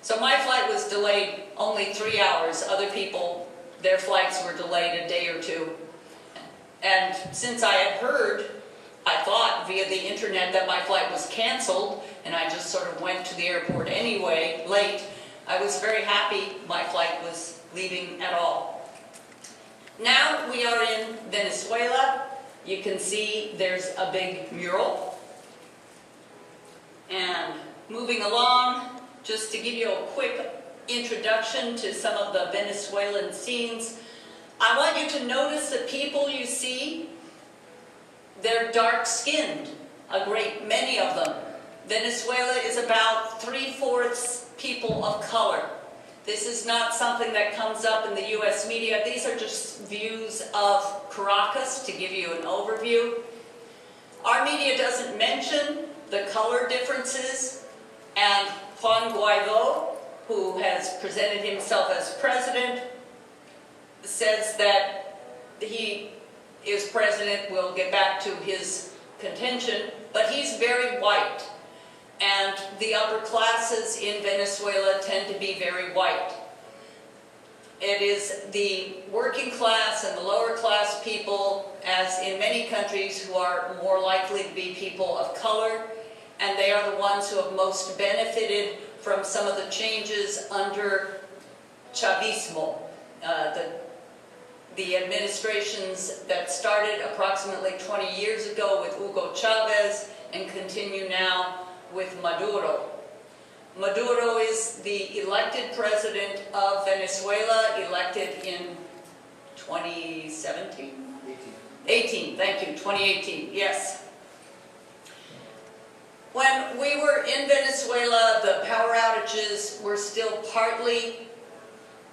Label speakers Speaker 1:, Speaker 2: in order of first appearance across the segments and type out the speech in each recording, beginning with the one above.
Speaker 1: So my flight was delayed only 3 hours. Other people, their flights were delayed a day or two. And since I had heard, I thought via the internet that my flight was canceled, and I just sort of went to the airport anyway, late, I was very happy my flight was leaving at all. Now we are in Venezuela. You can see there's a big mural. And moving along, just to give you a quick introduction to some of the Venezuelan scenes, I want you to notice the people you see. They're dark-skinned, a great many of them. Venezuela is about 3/4 people of color. This is not something that comes up in the US media. These are just views of Caracas to give you an overview. Our media doesn't mention the color differences, and Juan Guaido, who has presented himself as president, says that he is president. We'll get back to his contention, but he's very white, and the upper classes in Venezuela tend to be very white. It is the working class and the lower class people, as in many countries, who are more likely to be people of color, and they are the ones who have most benefited from some of the changes under Chavismo, the administrations that started approximately 20 years ago with Hugo Chavez and continue now with Maduro. Maduro is the elected president of Venezuela, elected in 2017? 18, thank you, 2018, yes. When we were in Venezuela, the power outages were still partly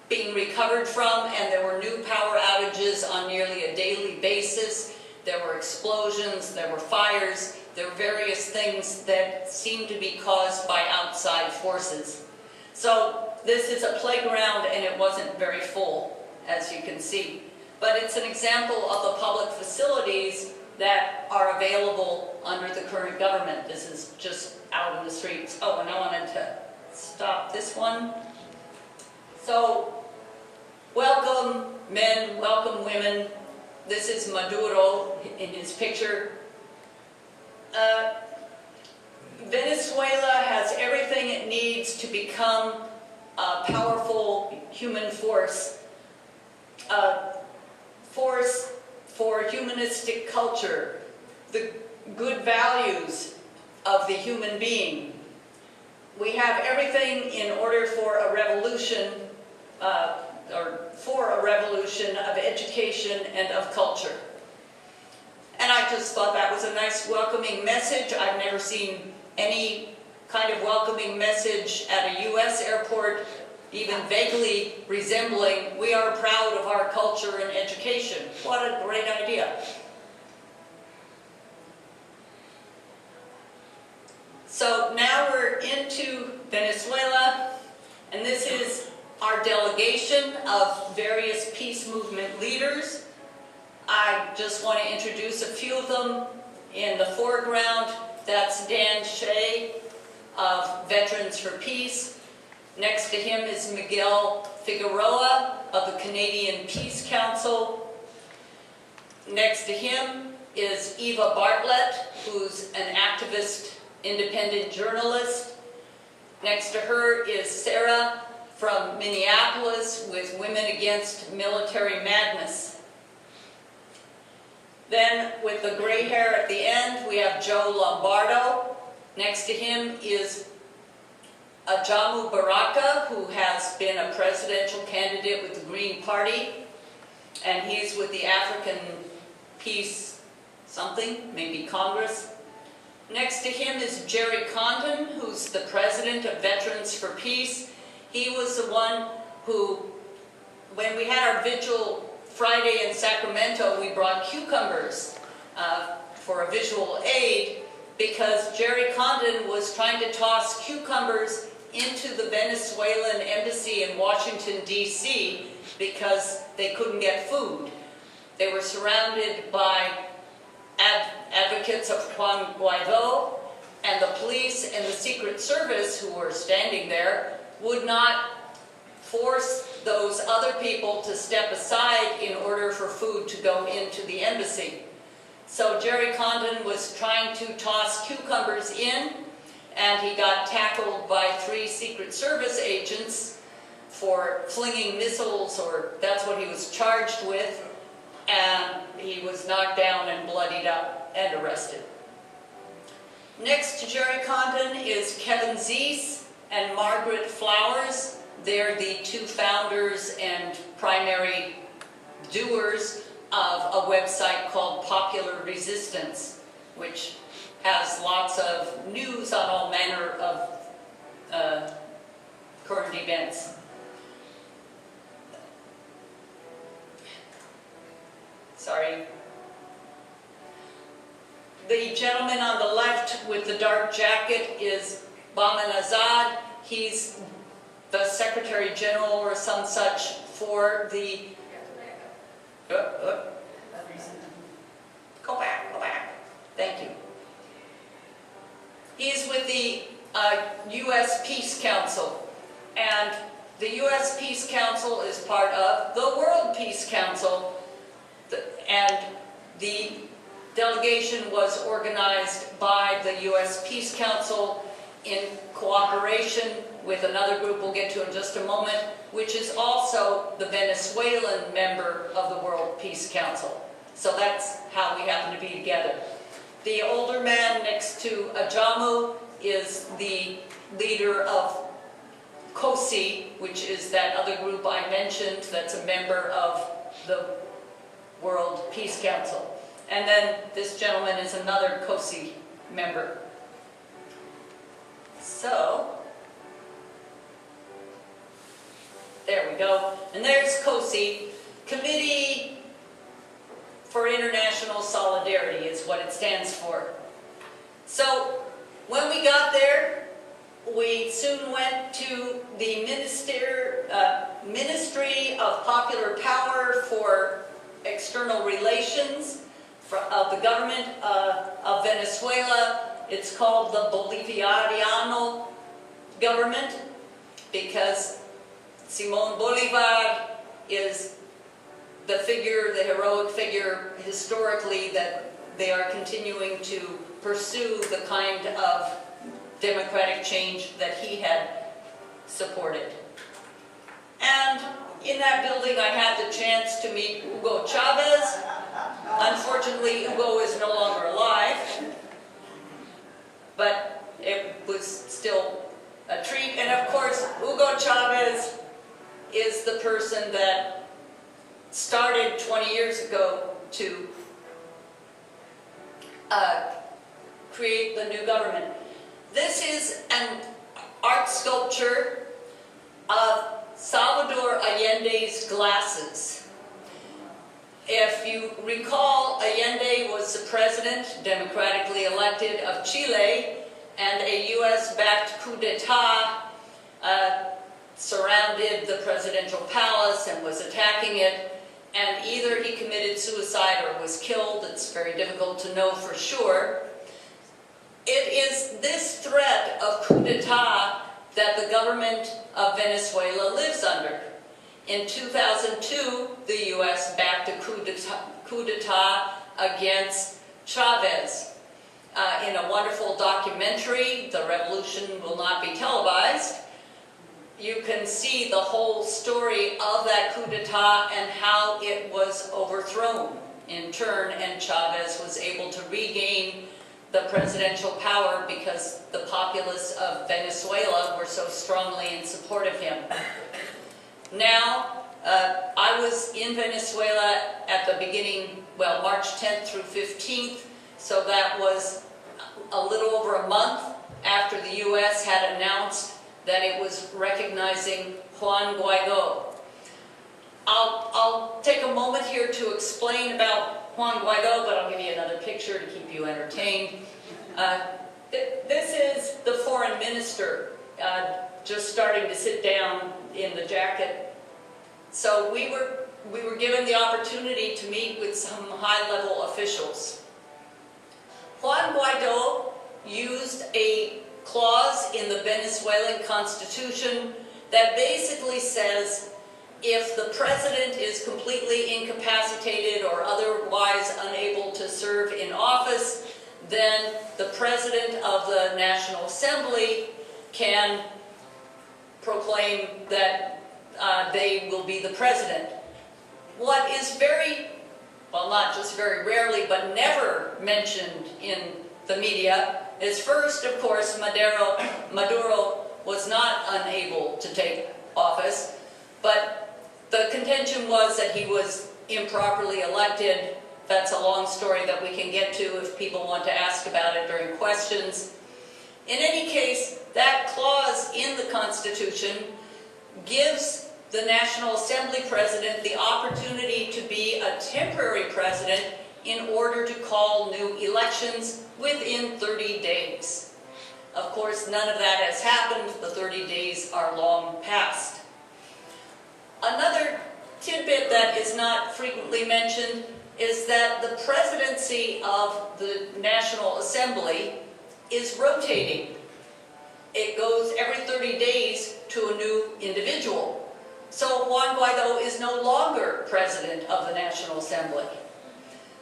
Speaker 1: being recovered from, and there were new power outages on nearly a daily basis. There were explosions, there were fires, there were various things that seemed to be caused by outside forces. So this is a playground, and it wasn't very full, as you can see. But it's an example of the public facilities that are available under the current government. This is just out in the streets. Oh, and I wanted to stop this one. So, welcome men, welcome women. This is Maduro in his picture. Venezuela has everything it needs to become a powerful human force. Force for humanistic culture, the good values of the human being. We have everything in order for a revolution, of education and of culture. And I just thought that was a nice welcoming message. I've never seen any kind of welcoming message at a US airport, even vaguely resembling, "We are proud of our culture and education." What a great idea. So now we're into Venezuela, and this is our delegation of various peace movement leaders. I just want to introduce a few of them. In the foreground, that's Dan Shea of Veterans for Peace. Next to him is Miguel Figueroa of the Canadian Peace Council. Next to him is Eva Bartlett, who's an activist, independent journalist. Next to her is Sarah from Minneapolis with Women Against Military Madness. Then, with the gray hair at the end, we have Joe Lombardo. Next to him is Ajamu Baraka, who has been a presidential candidate with the Green Party, and he's with the African Peace something, maybe Congress. Next to him is Jerry Condon, who's the president of Veterans for Peace. He was the one who, when we had our vigil Friday in Sacramento, we brought cucumbers for a visual aid, because Jerry Condon was trying to toss cucumbers into the Venezuelan embassy in Washington, D.C., because they couldn't get food. They were surrounded by advocates of Juan Guaido, and the police and the Secret Service, who were standing there, would not force those other people to step aside in order for food to go into the embassy. So Jerry Condon was trying to toss cucumbers in, and he got tackled by 3 Secret Service agents for flinging missiles, or that's what he was charged with, and he was knocked down and bloodied up and arrested. Next to Jerry Condon is Kevin Zeese and Margaret Flowers. They're the 2 founders and primary doers of a website called Popular Resistance, which has lots of news on all manner of current events. Sorry. The gentleman on the left with the dark jacket is Baman Azad. He's the Secretary General or some such for the... Go back. Thank you. He's with the U.S. Peace Council, and the U.S. Peace Council is part of the World Peace Council, and the delegation was organized by the U.S. Peace Council in cooperation with another group we'll get to in just a moment, which is also the Venezuelan member of the World Peace Council. So that's how we happen to be together. The older man next to Ajamu is the leader of COSI, which is that other group I mentioned that's a member of the World Peace Council. And then this gentleman is another COSI member. So, there we go. And there's COSI, Committee for International Solidarity is what it stands for. So, when we got there, we soon went to the Ministry of Popular Power for External Relations of the government of Venezuela. It's called the Bolivariano government because Simón Bolívar is the figure, the heroic figure historically that they are continuing to pursue the kind of democratic change that he had supported. And in that building I had the chance to meet Hugo Chavez. Unfortunately, Hugo is no longer alive, but it was still a treat. And of course, Hugo Chavez is the person that started 20 years ago to create the new government. This is an art sculpture of Salvador Allende's glasses. If you recall, Allende was the president, democratically elected, of Chile, and a US-backed coup d'etat surrounded the presidential palace and was attacking it, and either he committed suicide or was killed. It's very difficult to know for sure. It is this threat of coup d'etat that the government of Venezuela lives under. In 2002, the U.S. backed a coup d'etat against Chavez. In a wonderful documentary, The Revolution Will Not Be Televised, you can see the whole story of that coup d'etat and how it was overthrown in turn, and Chavez was able to regain the presidential power because the populace of Venezuela were so strongly in support of him. Now, I was in Venezuela at the beginning, well, March 10th through 15th, so that was a little over a month after the U.S. had announced that it was recognizing Juan Guaidó. I'll take a moment here to explain about Juan Guaidó, but I'll give you another picture to keep you entertained. This is the foreign minister just starting to sit down in the jacket. So we were given the opportunity to meet with some high-level officials. Juan Guaidó used a clause in the Venezuelan constitution that basically says if the president is completely incapacitated or otherwise unable to serve in office, then the president of the National Assembly can proclaim that they will be the president. What is very, well, not just very rarely, but never mentioned in the media is first, of course, Maduro was not unable to take office, but the contention was that he was improperly elected. That's a long story that we can get to if people want to ask about it during questions. In any case, that clause in the Constitution gives the National Assembly president the opportunity to be a temporary president in order to call new elections within 30 days. Of course, none of that has happened. The 30 days are long past. Another tidbit that is not frequently mentioned is that the presidency of the National Assembly is rotating. It goes every 30 days to a new individual. So Juan Guaido is no longer president of the National Assembly.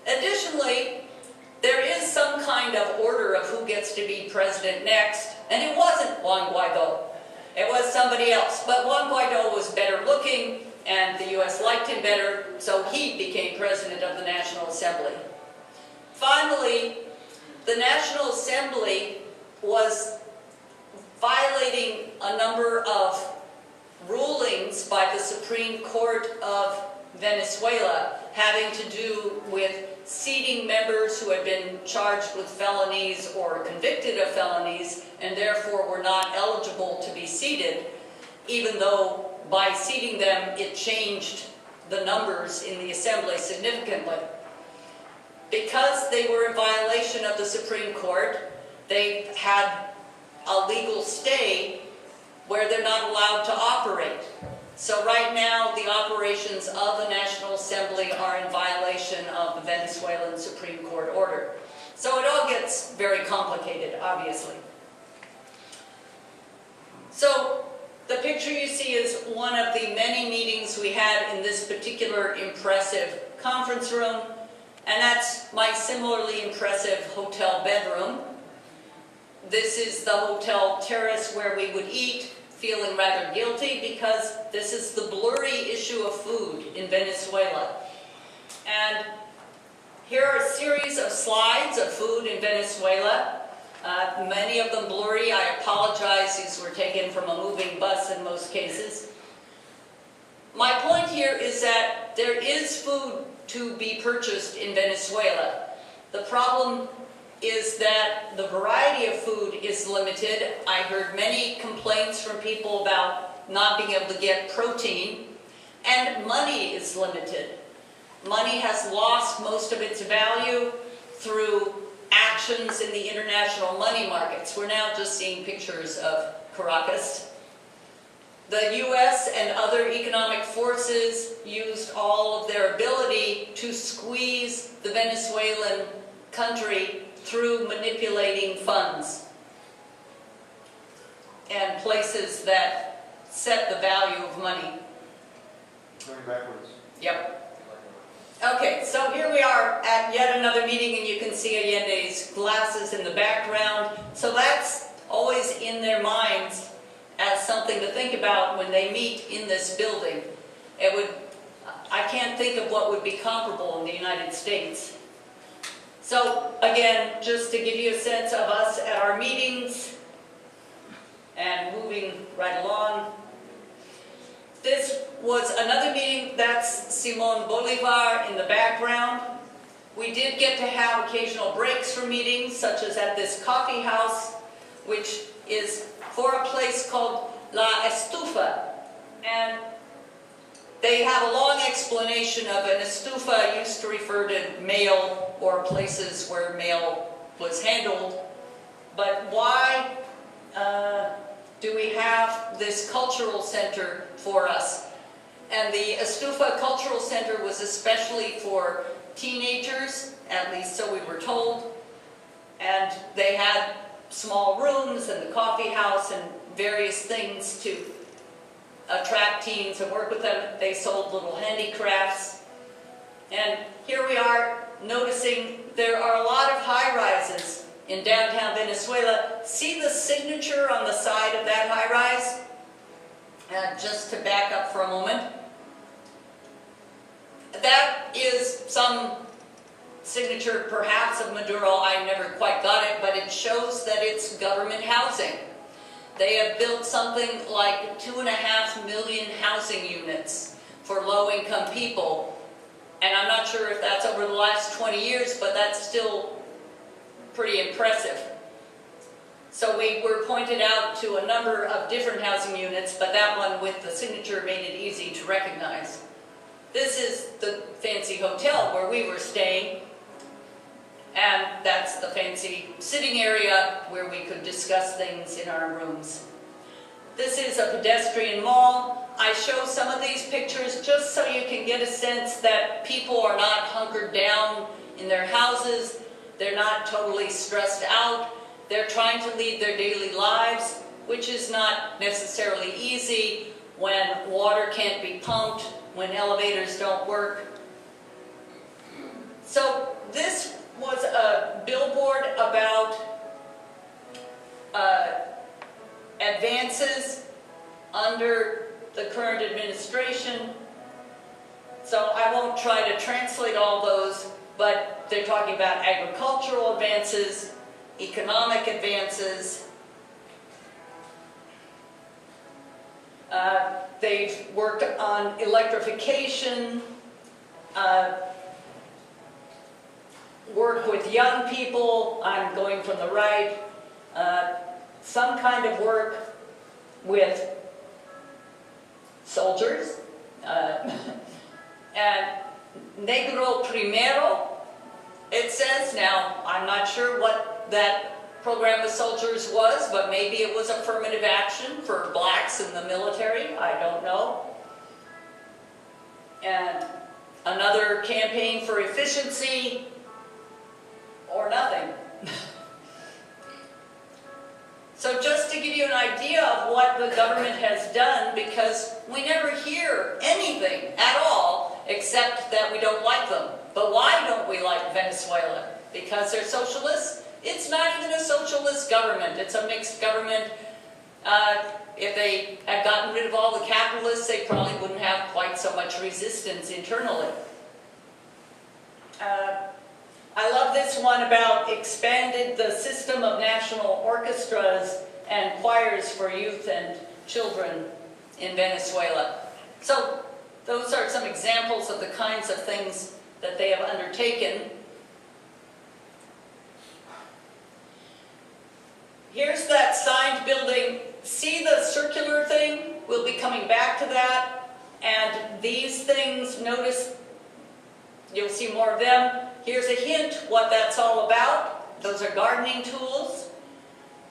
Speaker 1: Additionally, there is some kind of order of who gets to be president next, and it wasn't Juan Guaido. It was somebody else, but Juan Guaido was better looking, and the U.S. liked him better, so he became president of the National Assembly. Finally, the National Assembly was violating a number of rulings by the Supreme Court of Venezuela having to do with seating members who had been charged with felonies or convicted of felonies and therefore were not eligible to be seated, even though by seating them it changed the numbers in the assembly significantly. Because they were in violation of the Supreme Court, they had a legal stay where they're not allowed to operate. So right now, the operations of the National Assembly are in violation of the Venezuelan Supreme Court order. So it all gets very complicated, obviously. So the picture you see is one of the many meetings we had in this particular impressive conference room, and that's my similarly impressive hotel bedroom. This is the hotel terrace where we would eat, feeling rather guilty because this is the blurry issue of food in Venezuela. And here are a series of slides of food in Venezuela, many of them blurry. I apologize, these were taken from a moving bus in most cases. My point here is that there is food to be purchased in Venezuela. The problem is that the variety of food is limited. I heard many complaints from people about not being able to get protein, and money is limited. Money has lost most of its value through actions in the international money markets. We're now just seeing pictures of Caracas. The U.S. and other economic forces used all of their ability to squeeze the Venezuelan country through manipulating funds and places that set the value of money.
Speaker 2: Going backwards.
Speaker 1: Yep. Okay, so here we are at yet another meeting, and you can see Allende's glasses in the background. So that's always in their minds as something to think about when they meet in this building. I can't think of what would be comparable in the United States. So again, just to give you a sense of us at our meetings, and moving right along. This was another meeting, that's Simon Bolivar in the background. We did get to have occasional breaks for meetings, such as at this coffee house, which is for a place called La Estufa. And they have a long explanation of an estufa used to refer to mail or places where mail was handled. But why do we have this cultural center for us? And the Estufa Cultural Center was especially for teenagers, at least so we were told. And they had small rooms and the coffee house and various things to attract teens and work with them. They sold little handicrafts. And here we are noticing there are a lot of high-rises in downtown Venezuela. See the signature on the side of that high-rise? Just to back up for a moment. That is some signature perhaps of Maduro. I never quite got it, but it shows that it's government housing. They have built something like 2.5 million housing units for low-income people. And I'm not sure if that's over the last 20 years, but that's still pretty impressive. So we were pointed out to a number of different housing units, but that one with the signature made it easy to recognize. This is the fancy hotel where we were staying, and that's the fancy sitting area where we could discuss things in our rooms. This is a pedestrian mall. I show some of these pictures just so you can get a sense that people are not hunkered down in their houses. They're not totally stressed out. They're trying to lead their daily lives, which is not necessarily easy when water can't be pumped, when elevators don't work. So this was a billboard about advances under the current administration. So I won't try to translate all those, but they're talking about agricultural advances, economic advances. They've worked on electrification, work with young people. I'm going from the right. Some kind of work with soldiers. And Negro Primero, it says. Now, I'm not sure what that program with soldiers was, but maybe it was affirmative action for blacks in the military. I don't know. And another campaign for efficiency, or nothing. So just to give you an idea of what the government has done, because we never hear anything at all except that we don't like them. But why don't we like Venezuela? Because they're socialists? It's not even a socialist government. It's a mixed government. If they had gotten rid of all the capitalists, they probably wouldn't have quite so much resistance internally. I love this one about expanded the system of national orchestras and choirs for youth and children in Venezuela. So those are some examples of the kinds of things that they have undertaken. Here's that signed building. See the circular thing? We'll be coming back to that. And these things, notice, you'll see more of them. Here's a hint what that's all about. Those are gardening tools.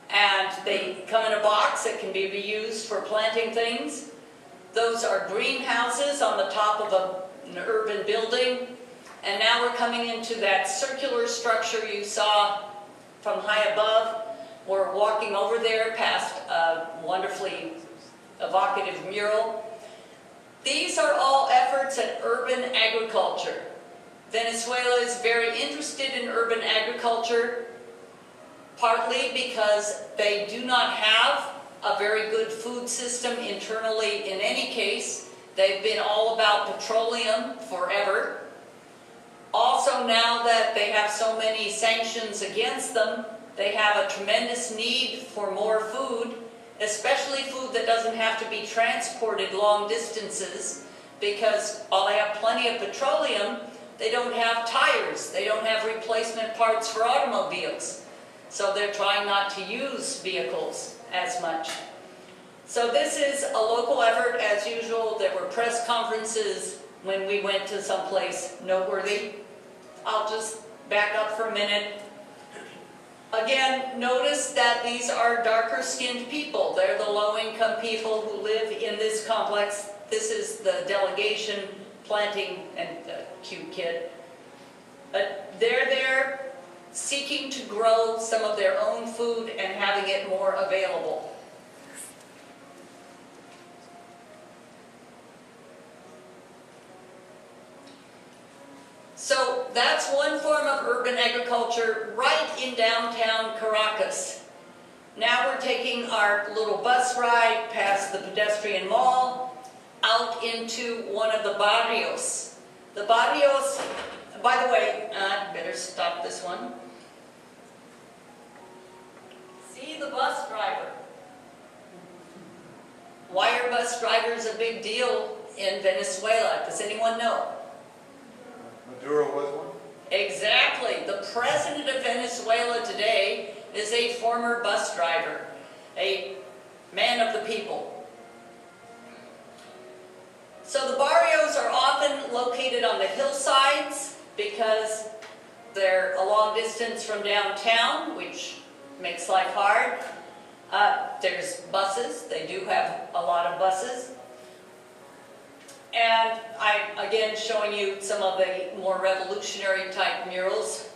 Speaker 1: And they come in a box that can be reused for planting things. Those are greenhouses on the top of an urban building. And now we're coming into that circular structure you saw from high above. We're walking over there past a wonderfully evocative mural. These are all efforts at urban agriculture. Venezuela is very interested in urban agriculture, partly because they do not have a very good food system internally in any case. They've been all about petroleum forever. Also, now that they have so many sanctions against them, they have a tremendous need for more food, especially food that doesn't have to be transported long distances, because while they have plenty of petroleum, they don't have tires, they don't have replacement parts for automobiles. So they're trying not to use vehicles as much. So this is a local effort, as usual. There were press conferences when we went to someplace noteworthy. I'll just back up for a minute. Again, notice that these are darker-skinned people. They're the low-income people who live in this complex. This is the delegation planting, and a cute kid. But they're there seeking to grow some of their own food and having it more available. So that's one form of urban agriculture right in downtown Caracas. Now we're taking our little bus ride past the pedestrian mall out into one of the barrios. The barrios, by the way, I better stop this one. See the bus driver. Why are bus drivers a big deal in Venezuela? Does anyone know?
Speaker 2: Maduro was one?
Speaker 1: Exactly. The president of Venezuela today is a former bus driver, a man of the people. So the barrios are often located on the hillsides because they're a long distance from downtown, which makes life hard. There's buses. They do have a lot of buses. And I'm again showing you some of the more revolutionary type murals.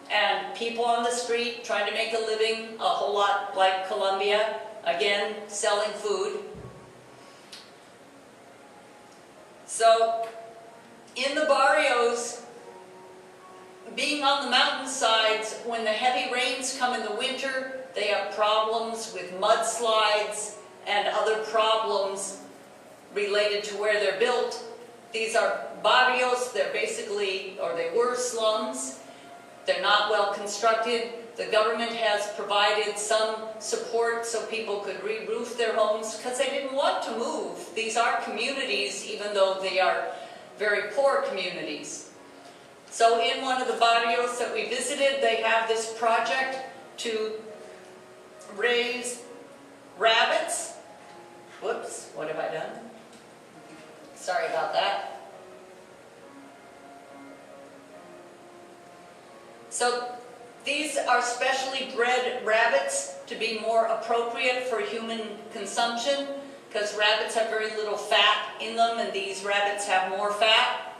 Speaker 1: And people on the street trying to make a living, a whole lot like Colombia, again selling food. So in the barrios, being on the mountainsides, when the heavy rains come in the winter, they have problems with mudslides and other problems related to where they're built. These are barrios, they're basically, or they were slums. They're not well constructed. The government has provided some support so people could re-roof their homes because they didn't want to move. These are communities, even though they are very poor communities. So in one of the barrios that we visited, they have this project to raise rabbits. Whoops, what have I done? Sorry about that. So these are specially bred rabbits to be more appropriate for human consumption because rabbits have very little fat in them and these rabbits have more fat.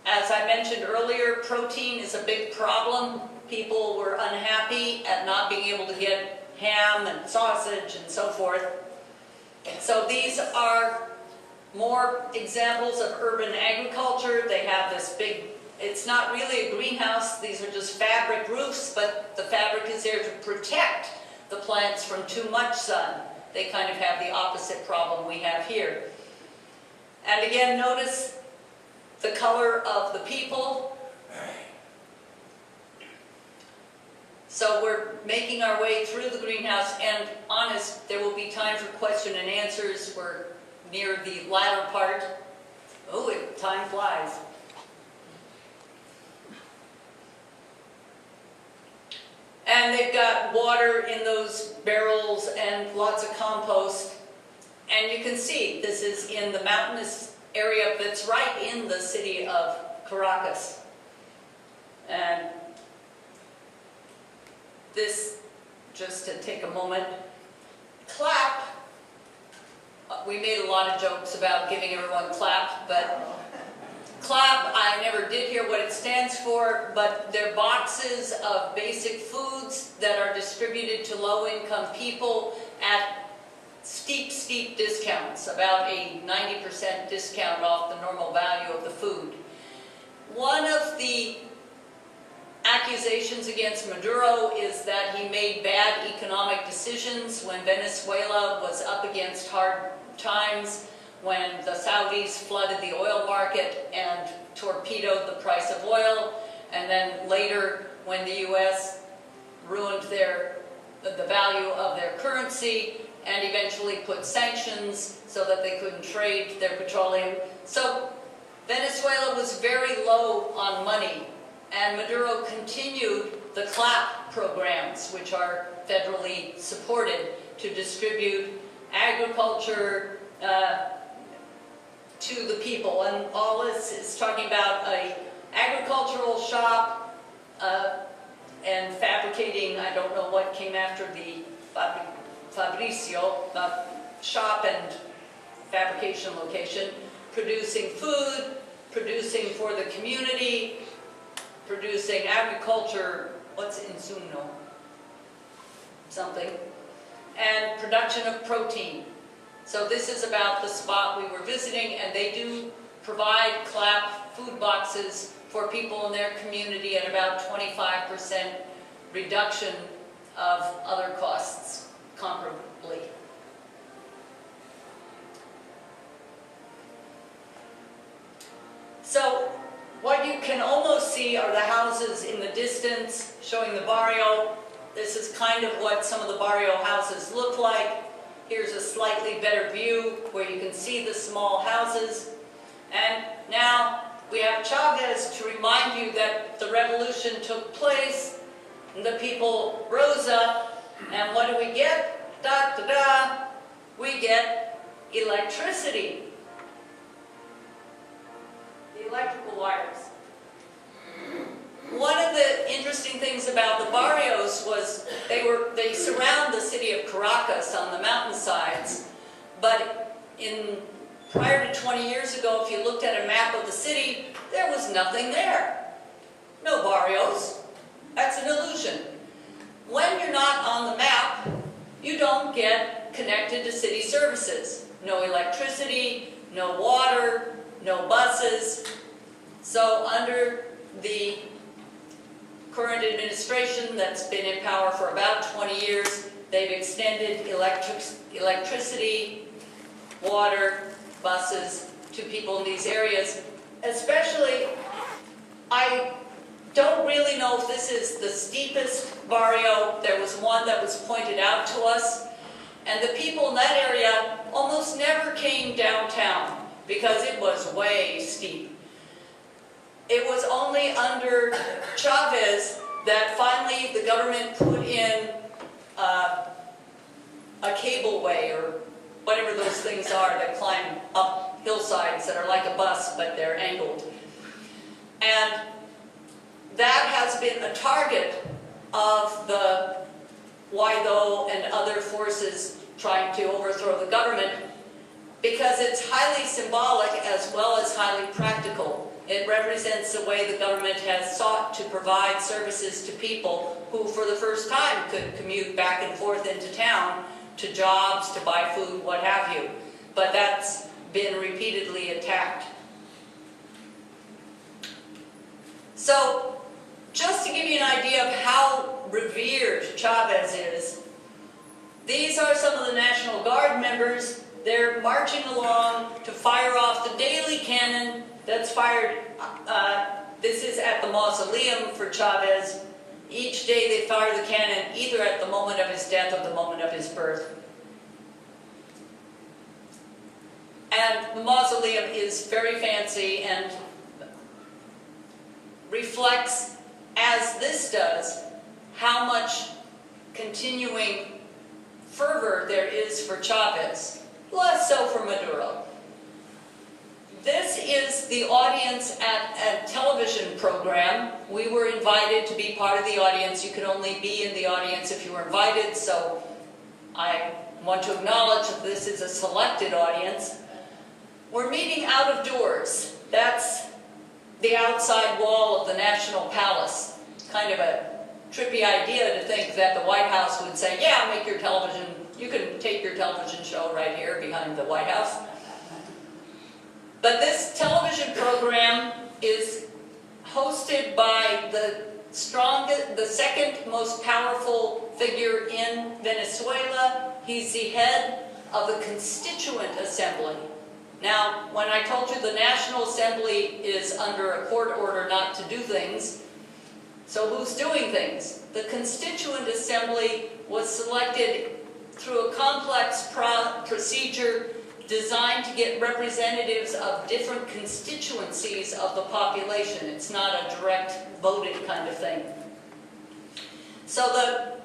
Speaker 1: As I mentioned earlier, protein is a big problem. People were unhappy at not being able to get ham and sausage and so forth. So these are more examples of urban agriculture. They have this big, it's not really a greenhouse, these are just fabric roofs, but the fabric is there to protect the plants from too much sun. They kind of have the opposite problem we have here. And again, notice the color of the people. So we're making our way through the greenhouse, and honest, there will be time for question and answers. We're near the latter part. Oh, time flies. And they've got water in those barrels and lots of compost. And you can see this is in the mountainous area that's right in the city of Caracas. And this, just to take a moment, clap. We made a lot of jokes about giving everyone clap, but clap, I never did hear what it stands for, but they're boxes of basic foods that are distributed to low-income people at steep discounts, about a 90% discount off the normal value of the food. One of the accusations against Maduro is that he made bad economic decisions when Venezuela was up against hard times, when the Saudis flooded the oil market and torpedoed the price of oil, and then later when the U.S. ruined the value of their currency and eventually put sanctions so that they couldn't trade their petroleum. So Venezuela was very low on money, and Maduro continued the CLAP programs, which are federally supported, to distribute agriculture to the people. And all this is talking about an agricultural shop and fabricating, I don't know what came after the Fabricio, shop and fabrication location, producing food, producing for the community, producing agriculture, what's insuno? Something. And production of protein. So this is about the spot we were visiting, and they do provide CLAP food boxes for people in their community and about 25% reduction of other costs comparably. So what you can almost see are the houses in the distance showing the barrio. This is kind of what some of the barrio houses look like. Here's a slightly better view where you can see the small houses. And now we have Chavez to remind you that the revolution took place and the people rose up, and what do we get? Da, da, da. We get electricity. The electrical wires. One of the interesting things about the barrios was they surround the city of Caracas on the mountainsides, but prior to 20 years ago, if you looked at a map of the city, there was nothing there. No barrios. That's an illusion. When you're not on the map, you don't get connected to city services. No electricity, no water, no buses. So under the current administration that's been in power for about 20 years, they've extended electricity, water, buses to people in these areas. Especially, I don't really know if this is the steepest barrio. There was one that was pointed out to us, and the people in that area almost never came downtown because it was way steep. It was only under Chavez that finally the government put in a cableway, or whatever those things are that climb up hillsides that are like a bus but they're angled. And that has been a target of the Guaido and other forces trying to overthrow the government because it's highly symbolic as well as highly practical. It represents the way the government has sought to provide services to people who for the first time could commute back and forth into town to jobs, to buy food, what have you. But that's been repeatedly attacked. So, just to give you an idea of how revered Chavez is, these are some of the National Guard members. They're marching along to fire off the daily cannon that's fired. This is at the mausoleum for Chavez. Each day they fire the cannon either at the moment of his death or the moment of his birth. And the mausoleum is very fancy and reflects, as this does, how much continuing fervor there is for Chavez, less so for Maduro. This is the audience at a television program. We were invited to be part of the audience. You could only be in the audience if you were invited, so I want to acknowledge that this is a selected audience. We're meeting out of doors. That's the outside wall of the National Palace. Kind of a trippy idea to think that the White House would say, yeah, make your television, you can take your television show right here behind the White House. But this television program is hosted by the second most powerful figure in Venezuela. He's the head of the Constituent Assembly. Now, when I told you the National Assembly is under a court order not to do things, so who's doing things? The Constituent Assembly was selected through a complex procedure designed to get representatives of different constituencies of the population. It's not a direct voted kind of thing. So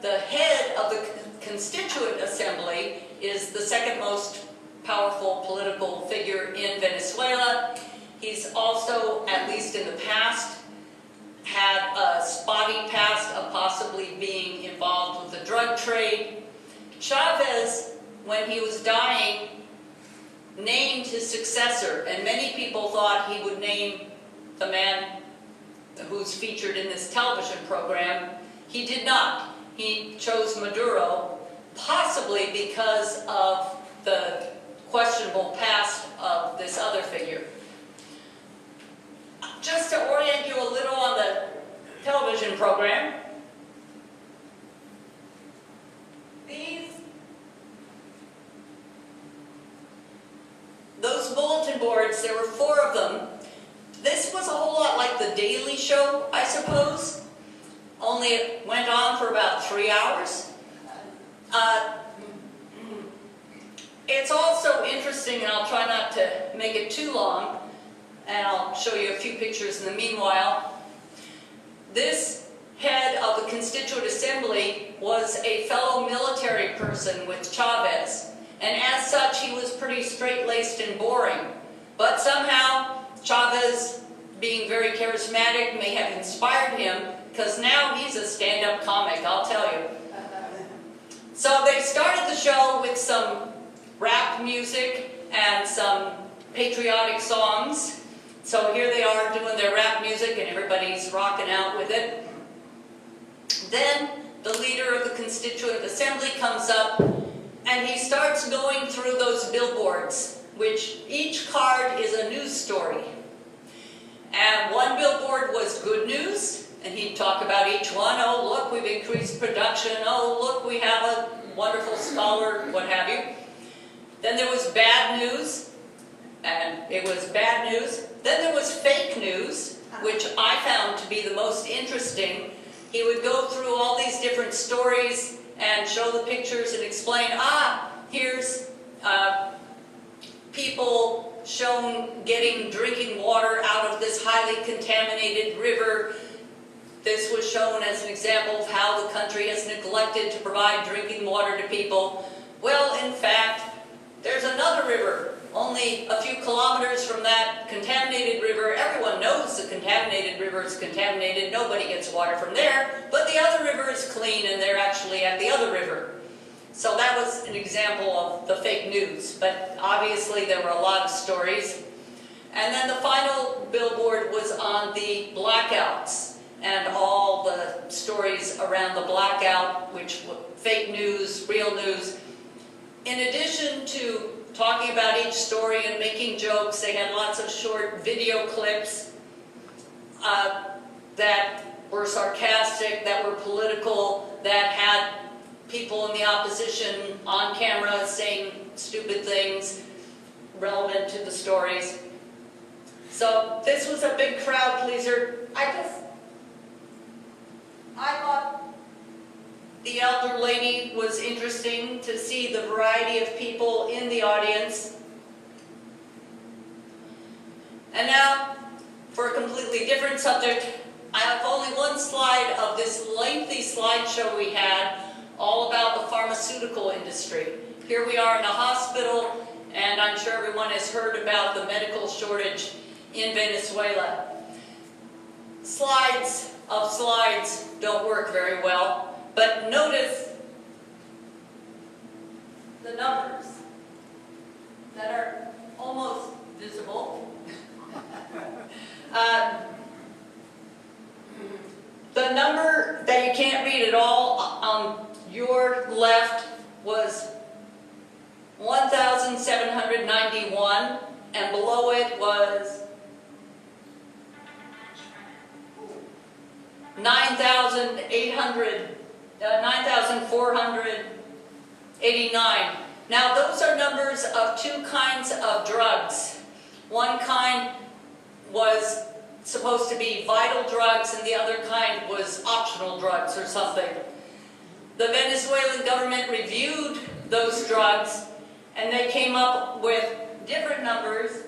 Speaker 1: the head of the Constituent Assembly is the second most powerful political figure in Venezuela. He's also, at least in the past, had a spotty past of possibly being involved with the drug trade. Chavez, when he was dying, named his successor, and many people thought he would name the man who's featured in this television program. He did not. He chose Maduro, possibly because of the questionable past of this other figure. just to orient you a little on the television program, those bulletin boards, there were 4 of them. This was a whole lot like the Daily Show, I suppose, only it went on for about 3 hours. It's also interesting, and I'll try not to make it too long, and I'll show you a few pictures in the meanwhile. This head of the Constituent Assembly was a fellow military person with Chavez, and as such he was pretty straight-laced and boring. But somehow Chavez, being very charismatic, may have inspired him, because now he's a stand-up comic, I'll tell you. So they started the show with some rap music and some patriotic songs. So here they are doing their rap music and everybody's rocking out with it. Then the leader of the Constituent Assembly comes up and he starts going through those billboards, which each card is a news story. And one billboard was good news, and he'd talk about each one. Oh, look, we've increased production. Oh, look, we have a wonderful scholar, what have you. Then there was bad news, and it was bad news. Then there was fake news, which I found to be the most interesting. He would go through all these different stories and show the pictures and explain, here's people shown getting drinking water out of this highly contaminated river. This was shown as an example of how the country has neglected to provide drinking water to people. Well, in fact, there's another river, only a few kilometers from that contaminated river. Everyone knows the contaminated river is contaminated. Nobody gets water from there. But the other river is clean, and they're actually at the other river. So that was an example of the fake news. But obviously there were a lot of stories. And then the final billboard was on the blackouts and all the stories around the blackout, which were fake news, real news. In addition to talking about each story and making jokes, they had lots of short video clips that were sarcastic, that were political, that had people in the opposition on camera saying stupid things relevant to the stories. So this was a big crowd pleaser. I thought the elder lady was interesting to see the variety of people in the audience. And now, for a completely different subject, I have only one slide of this lengthy slideshow we had, all about the pharmaceutical industry. Here we are in a hospital, and I'm sure everyone has heard about the medical shortage in Venezuela. Slides of slides don't work very well, but notice the numbers that are almost visible. The number that you can't read at all on your left was 1,791, and below it was 9,489. Now those are numbers of 2 kinds of drugs. One kind was supposed to be vital drugs and the other kind was optional drugs or something. The Venezuelan government reviewed those drugs and they came up with different numbers.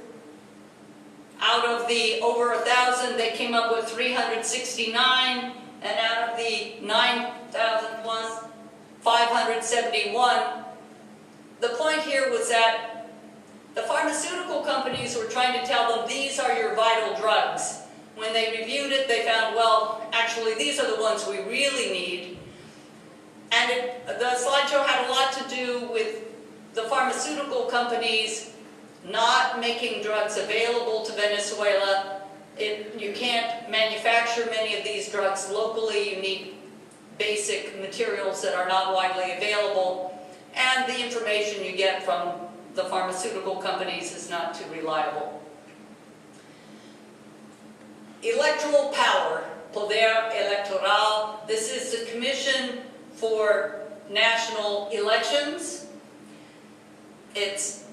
Speaker 1: Out of the over 1,000, they came up with 369, and out of the 9,000 plus, 571. The point here was that the pharmaceutical companies were trying to tell them, these are your vital drugs. When they reviewed it, they found, well, actually, these are the ones we really need. And the slideshow had a lot to do with the pharmaceutical companies not making drugs available to Venezuela. You can't manufacture many of these drugs locally. You need basic materials that are not widely available. And the information you get from the pharmaceutical companies is not too reliable. electoral power, Poder Electoral. This is the Commission for National Elections. It's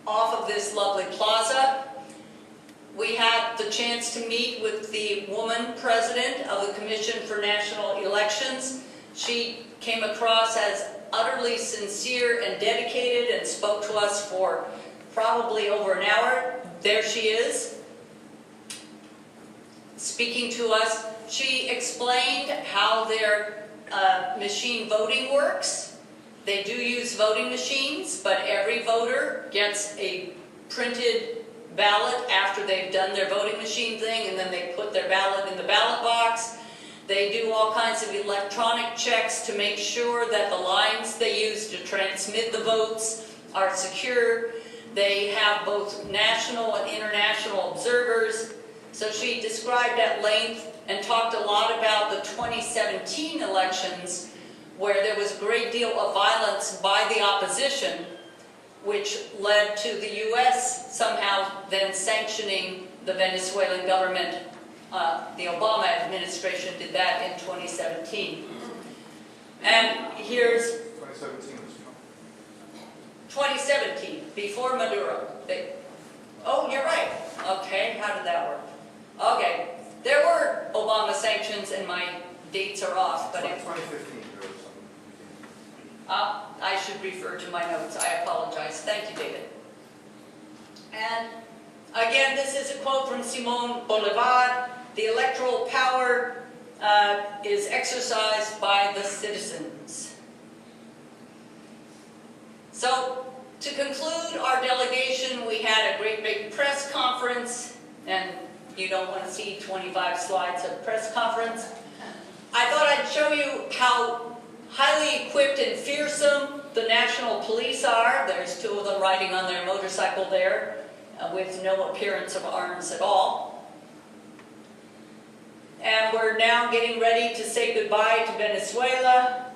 Speaker 1: off of this lovely plaza. We had the chance to meet with the woman president of the Commission for National Elections. She came across as utterly sincere and dedicated and spoke to us for probably over an hour. There she is, speaking to us. She explained how their machine voting works. They do use voting machines, but every voter gets a printed ballot after they've done their voting machine thing, and then they put their ballot in the ballot box. They do all kinds of electronic checks to make sure that the lines they use to transmit the votes are secure. They have both national and international observers. So she described at length and talked a lot about the 2017 elections, where there was a great deal of violence by the opposition, which led to the U.S. somehow then sanctioning the Venezuelan government. The Obama administration did that in 2017. And here's
Speaker 2: 2017 was
Speaker 1: 2017, before Maduro. Oh, you're right. Okay, how did that work? Okay, there were Obama sanctions and my dates are off, but
Speaker 2: 2015 there was something.
Speaker 1: I should refer to my notes. I apologize. Thank you, David. And again, this is a quote from Simón Bolívar. The electoral power is exercised by the citizens. So, to conclude our delegation, we had a great big press conference, and you don't want to see 25 slides of press conference. I thought I'd show you how highly equipped and fearsome the National Police are. There's two of them riding on their motorcycle there with no appearance of arms at all. And we're now getting ready to say goodbye to Venezuela.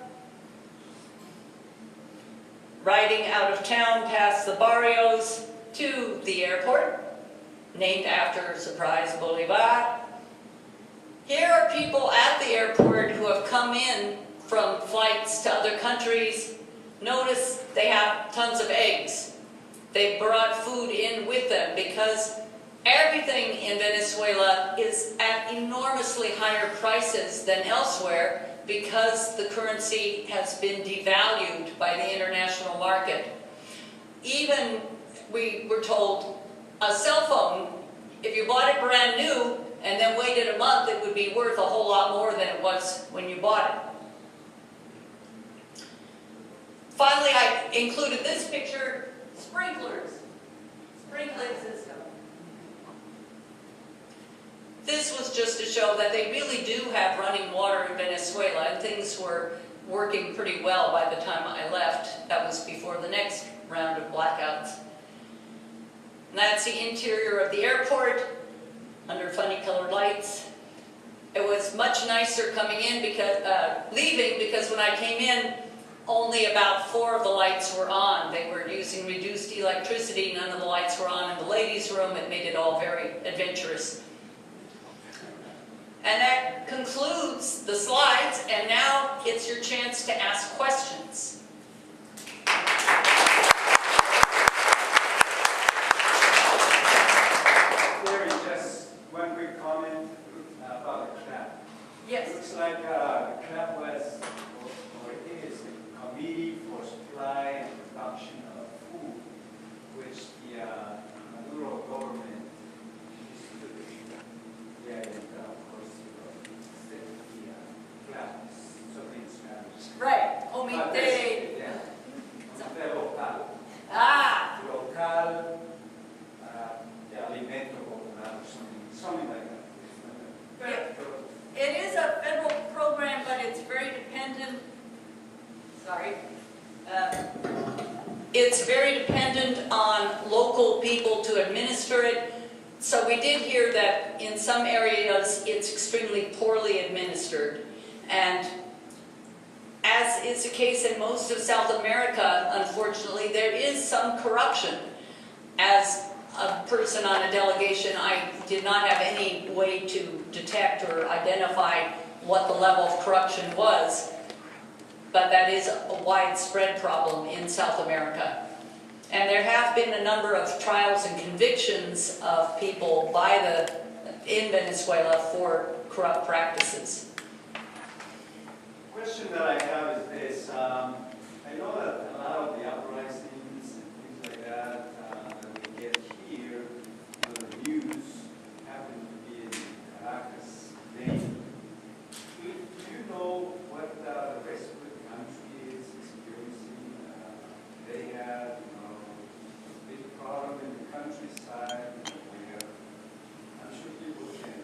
Speaker 1: Riding out of town past the barrios to the airport, named after, surprise, Bolivar. Here are people at the airport who have come in from flights to other countries. Notice they have tons of eggs. They brought food in with them because everything in Venezuela is at enormously higher prices than elsewhere because the currency has been devalued by the international market. Even, we were told, a cell phone, if you bought it brand new and then waited a month, it would be worth a whole lot more than it was when you bought it. Finally, I included this picture, sprinklers, sprinkling system. This was just to show that they really do have running water in Venezuela, and things were working pretty well by the time I left. That was before the next round of blackouts. And that's the interior of the airport, under funny colored lights. It was much nicer coming in because, leaving, because when I came in, only about 4 of the lights were on. They were using reduced electricity, none of the lights were on in the ladies' room. It made it all very adventurous. And that concludes the slides, and now it's your chance to ask questions.
Speaker 3: There is just one quick comment about the club.
Speaker 1: Yes.
Speaker 3: Looks like the club was, or is, a committee for supply and production of food, which the Maduro government used to do. Yeah, and of course, the club, something in Spanish.
Speaker 1: Right.
Speaker 3: But
Speaker 1: Comité.
Speaker 3: yeah. Comité local.
Speaker 1: Ah.
Speaker 3: Local, de alimento popular, something like that.
Speaker 1: It is a federal program, but it's very dependent. Sorry. It's very dependent on local people to administer it. So we did hear that in some areas it's extremely poorly administered. And as is the case in most of South America, unfortunately, there is some corruption. As a person on a delegation, I did not have any way to detect or identify what the level of corruption was, but that is a widespread problem in South America. And there have been a number of trials and convictions of people in Venezuela for corrupt practices.
Speaker 3: Question that I have is this. I know that a lot of the uprisings and things like that that we get here on the news happen to be in Caracas, Spain. Do you know what the rest of the country is experiencing? They have, a big problem in the countryside where I'm sure people can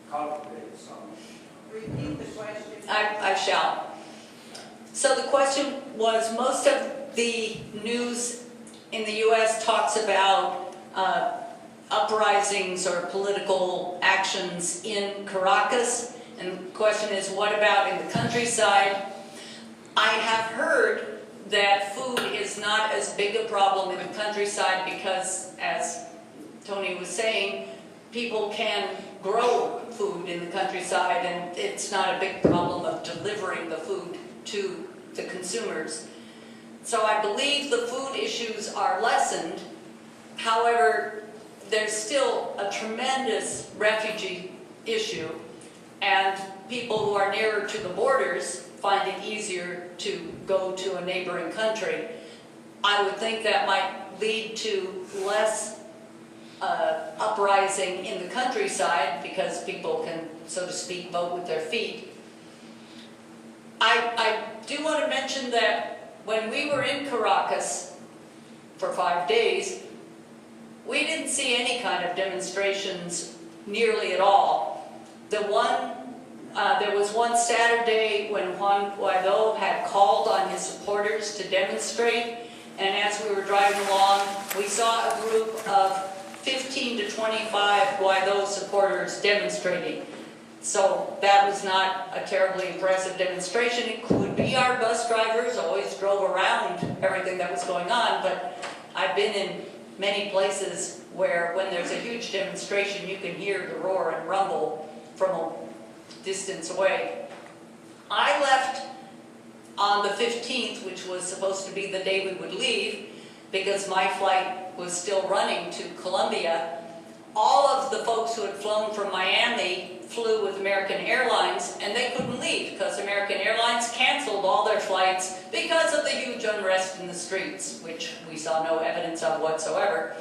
Speaker 3: calculate some.
Speaker 4: Repeat the question.
Speaker 1: I shall. So the question was, most of the news in the U.S. talks about uprisings or political actions in Caracas, and the question is, what about in the countryside? I have heard that food is not as big a problem in the countryside because, as Tony was saying, people can grow food in the countryside, and it's not a big problem of delivering the food to the consumers. So I believe the food issues are lessened. However, there's still a tremendous refugee issue, and people who are nearer to the borders find it easier to go to a neighboring country. I would think that might lead to less uprising in the countryside because people can, so to speak, vote with their feet. I do want to mention that when we were in Caracas for 5 days, we didn't see any kind of demonstrations nearly at all. There was one Saturday when Juan Guaido had called on his supporters to demonstrate, and as we were driving along, we saw a group of 15 to 25 Guaido supporters demonstrating. So that was not a terribly impressive demonstration. It could be our bus drivers always drove around everything that was going on, but I've been in many places where when there's a huge demonstration, you can hear the roar and rumble from a distance away. I left on the 15th, which was supposed to be the day we would leave, because my flight was still running to Colombia. All of the folks who had flown from Miami flew with American Airlines, and they couldn't leave because American Airlines canceled all their flights because of the huge unrest in the streets, which we saw no evidence of whatsoever.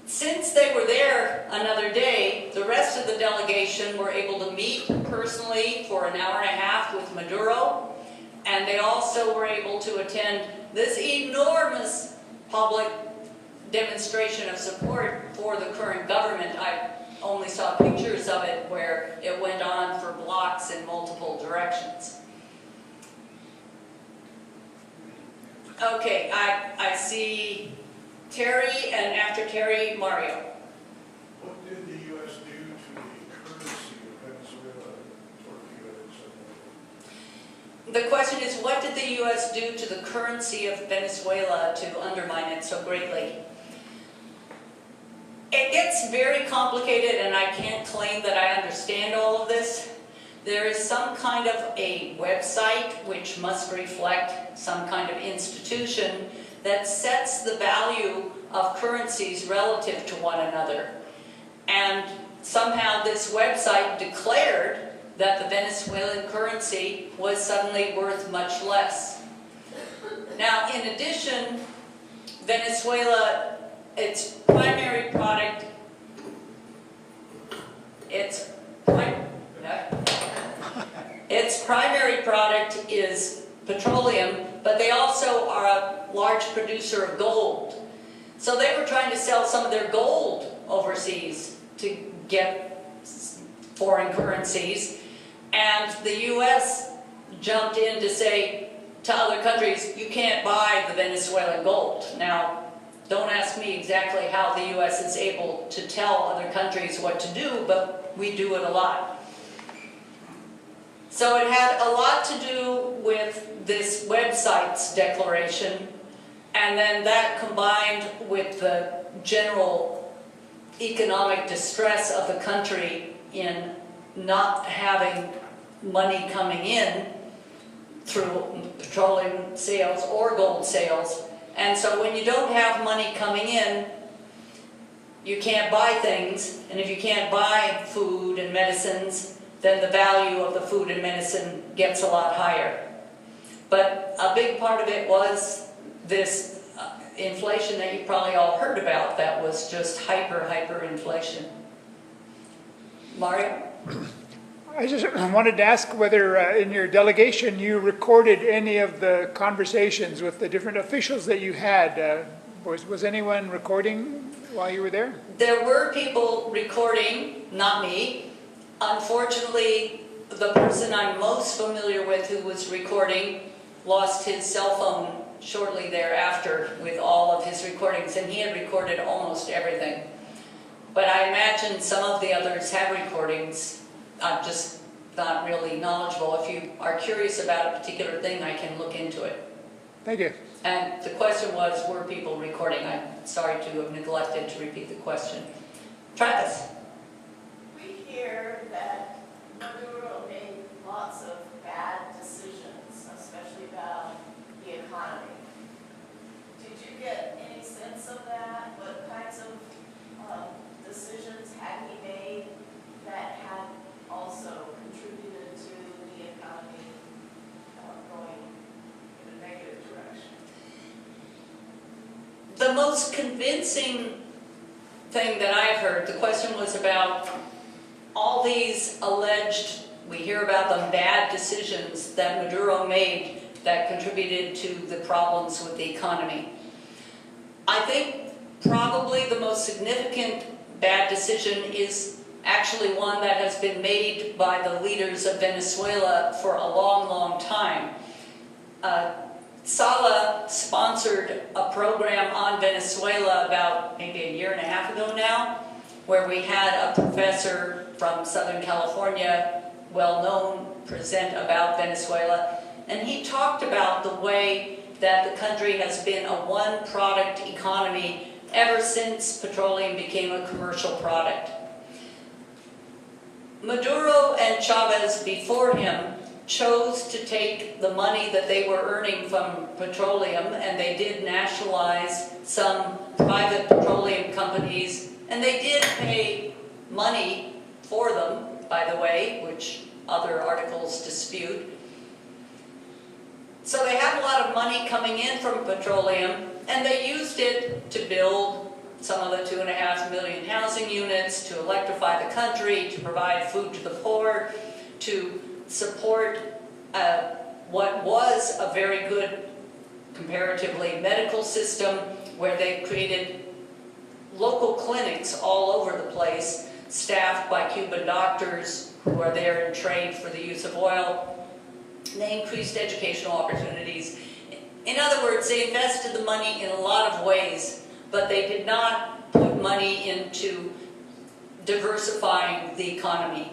Speaker 1: Since they were there another day, the rest of the delegation were able to meet personally for an hour and a half with Maduro, and they also were able to attend this enormous public demonstration of support for the current government. I only saw pictures of it where it went on for blocks in multiple directions. Okay, I see Terry, and after Terry, Mario.
Speaker 5: What did the U.S. do to the currency of Venezuela toward the
Speaker 1: The question is, what did the U.S. do to the currency of Venezuela to undermine it so greatly? It gets very complicated, and I can't claim that I understand all of this. There is some kind of a website which must reflect some kind of institution that sets the value of currencies relative to one another. And somehow this website declared that the Venezuelan currency was suddenly worth much less. Now, in addition, Venezuela, its primary product, is petroleum, but they also are a large producer of gold. So they were trying to sell some of their gold overseas to get foreign currencies, and the U.S. jumped in to say to other countries, you can't buy the Venezuelan gold. Now, don't ask me exactly how the U.S. is able to tell other countries what to do, but we do it a lot. So it had a lot to do with this website's declaration, And then that combined with the general economic distress of the country in not having money coming in through petroleum sales or gold sales. And so when you don't have money coming in, you can't buy things, and if you can't buy food and medicines, then the value of the food and medicine gets a lot higher. But a big part of it was this inflation that you probably all heard about that was just hyperinflation. Mario?
Speaker 6: I just wanted to ask whether in your delegation you recorded any of the conversations with the different officials that you had. Was anyone recording while you were there?
Speaker 1: There were people recording, not me. Unfortunately, the person I'm most familiar with who was recording lost his cell phone shortly thereafter with all of his recordings, and he had recorded almost everything. But I imagine some of the others have recordings. I'm just not really knowledgeable. If you are curious about a particular thing, I can look into it.
Speaker 6: Thank you.
Speaker 1: And the question was, were people recording? I'm sorry to have neglected to repeat the question. Travis?
Speaker 4: We hear that Maduro made lots of bad decisions, especially about the economy. Did you get any sense of that? What kinds of decisions had he made that had also contributed to the economy going in a negative direction?
Speaker 1: The most convincing thing that I've heard, the question was about all these alleged, we hear about them, bad decisions that Maduro made that contributed to the problems with the economy. I think probably the most significant bad decision is actually one that has been made by the leaders of Venezuela for a long, long time. SALA sponsored a program on Venezuela about maybe a year and a half ago now, where we had a professor from Southern California, well-known, present about Venezuela, and he talked about the way that the country has been a one-product economy ever since petroleum became a commercial product. Maduro and Chavez before him chose to take the money that they were earning from petroleum, and they did nationalize some private petroleum companies, and they did pay money for them, by the way, which other articles dispute. So they had a lot of money coming in from petroleum, and they used it to build some of the 2.5 million housing units, to electrify the country, to provide food to the poor, to support what was a very good, comparatively, medical system, where they created local clinics all over the place, staffed by Cuban doctors who are there in trade for the use of oil. They increased educational opportunities. In other words, they invested the money in a lot of ways, but they did not put money into diversifying the economy.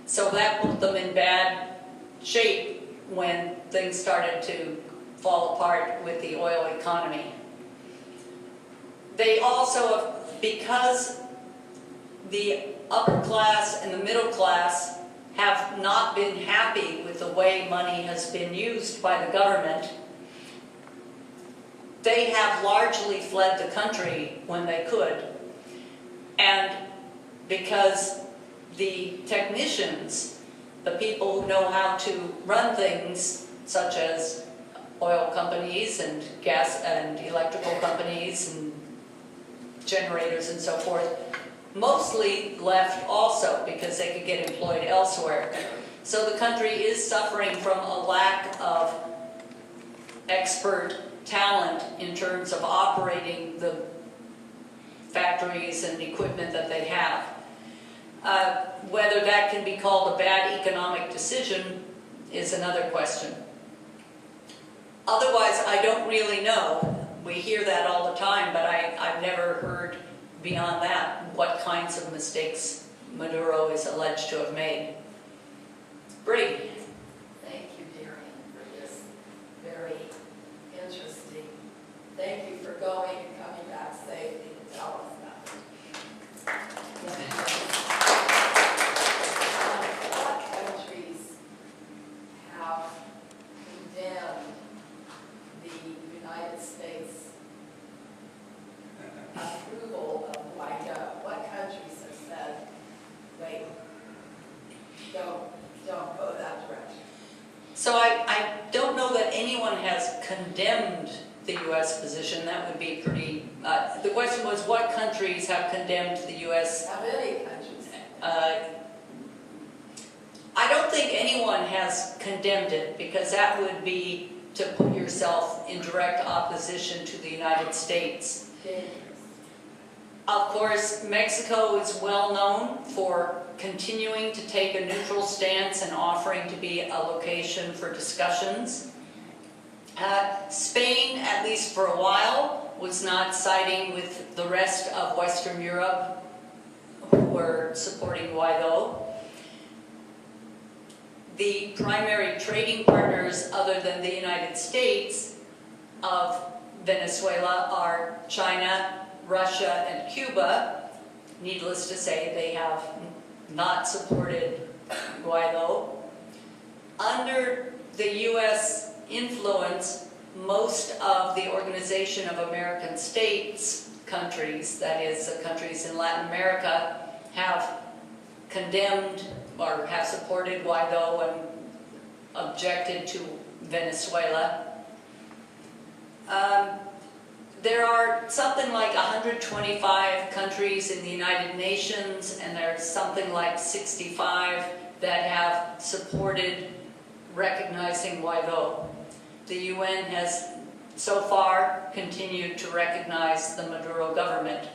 Speaker 1: So that put them in bad shape when things started to fall apart with the oil economy. They also, because the upper class and the middle class have not been happy with the way money has been used by the government, they have largely fled the country when they could. And because the technicians, the people who know how to run things, such as oil companies and gas and electrical companies and generators and so forth, mostly left also because they could get employed elsewhere. So the country is suffering from a lack of expert talent in terms of operating the factories and equipment that they have. Whether that can be called a bad economic decision is another question. Otherwise, I don't really know. We hear that all the time, but I've never heard beyond that what kinds of mistakes Maduro is alleged to have made. Brady.
Speaker 7: Thank you, Darien, for this very interesting. Thank don't go that direction.
Speaker 1: So I don't know that anyone has condemned the U.S. position. That would be pretty, the question was what countries have condemned the U.S.
Speaker 7: How many countries?
Speaker 1: I don't think anyone has condemned it, because that would be to put yourself in direct opposition to the United States. Of course, Mexico is well known for continuing to take a neutral stance and offering to be a location for discussions. Spain, at least for a while, was not siding with the rest of Western Europe who were supporting Guaido. The primary trading partners, other than the United States, of Venezuela are China, Russia, and Cuba. Needless to say, they have not supported Guaido. Under the U.S. influence, most of the Organization of American States countries, that is, the countries in Latin America, have condemned or have supported Guaido and objected to Venezuela. There are something like 125 countries in the United Nations, and there's something like 65 that have supported recognizing Guaido. The UN has so far continued to recognize the Maduro government.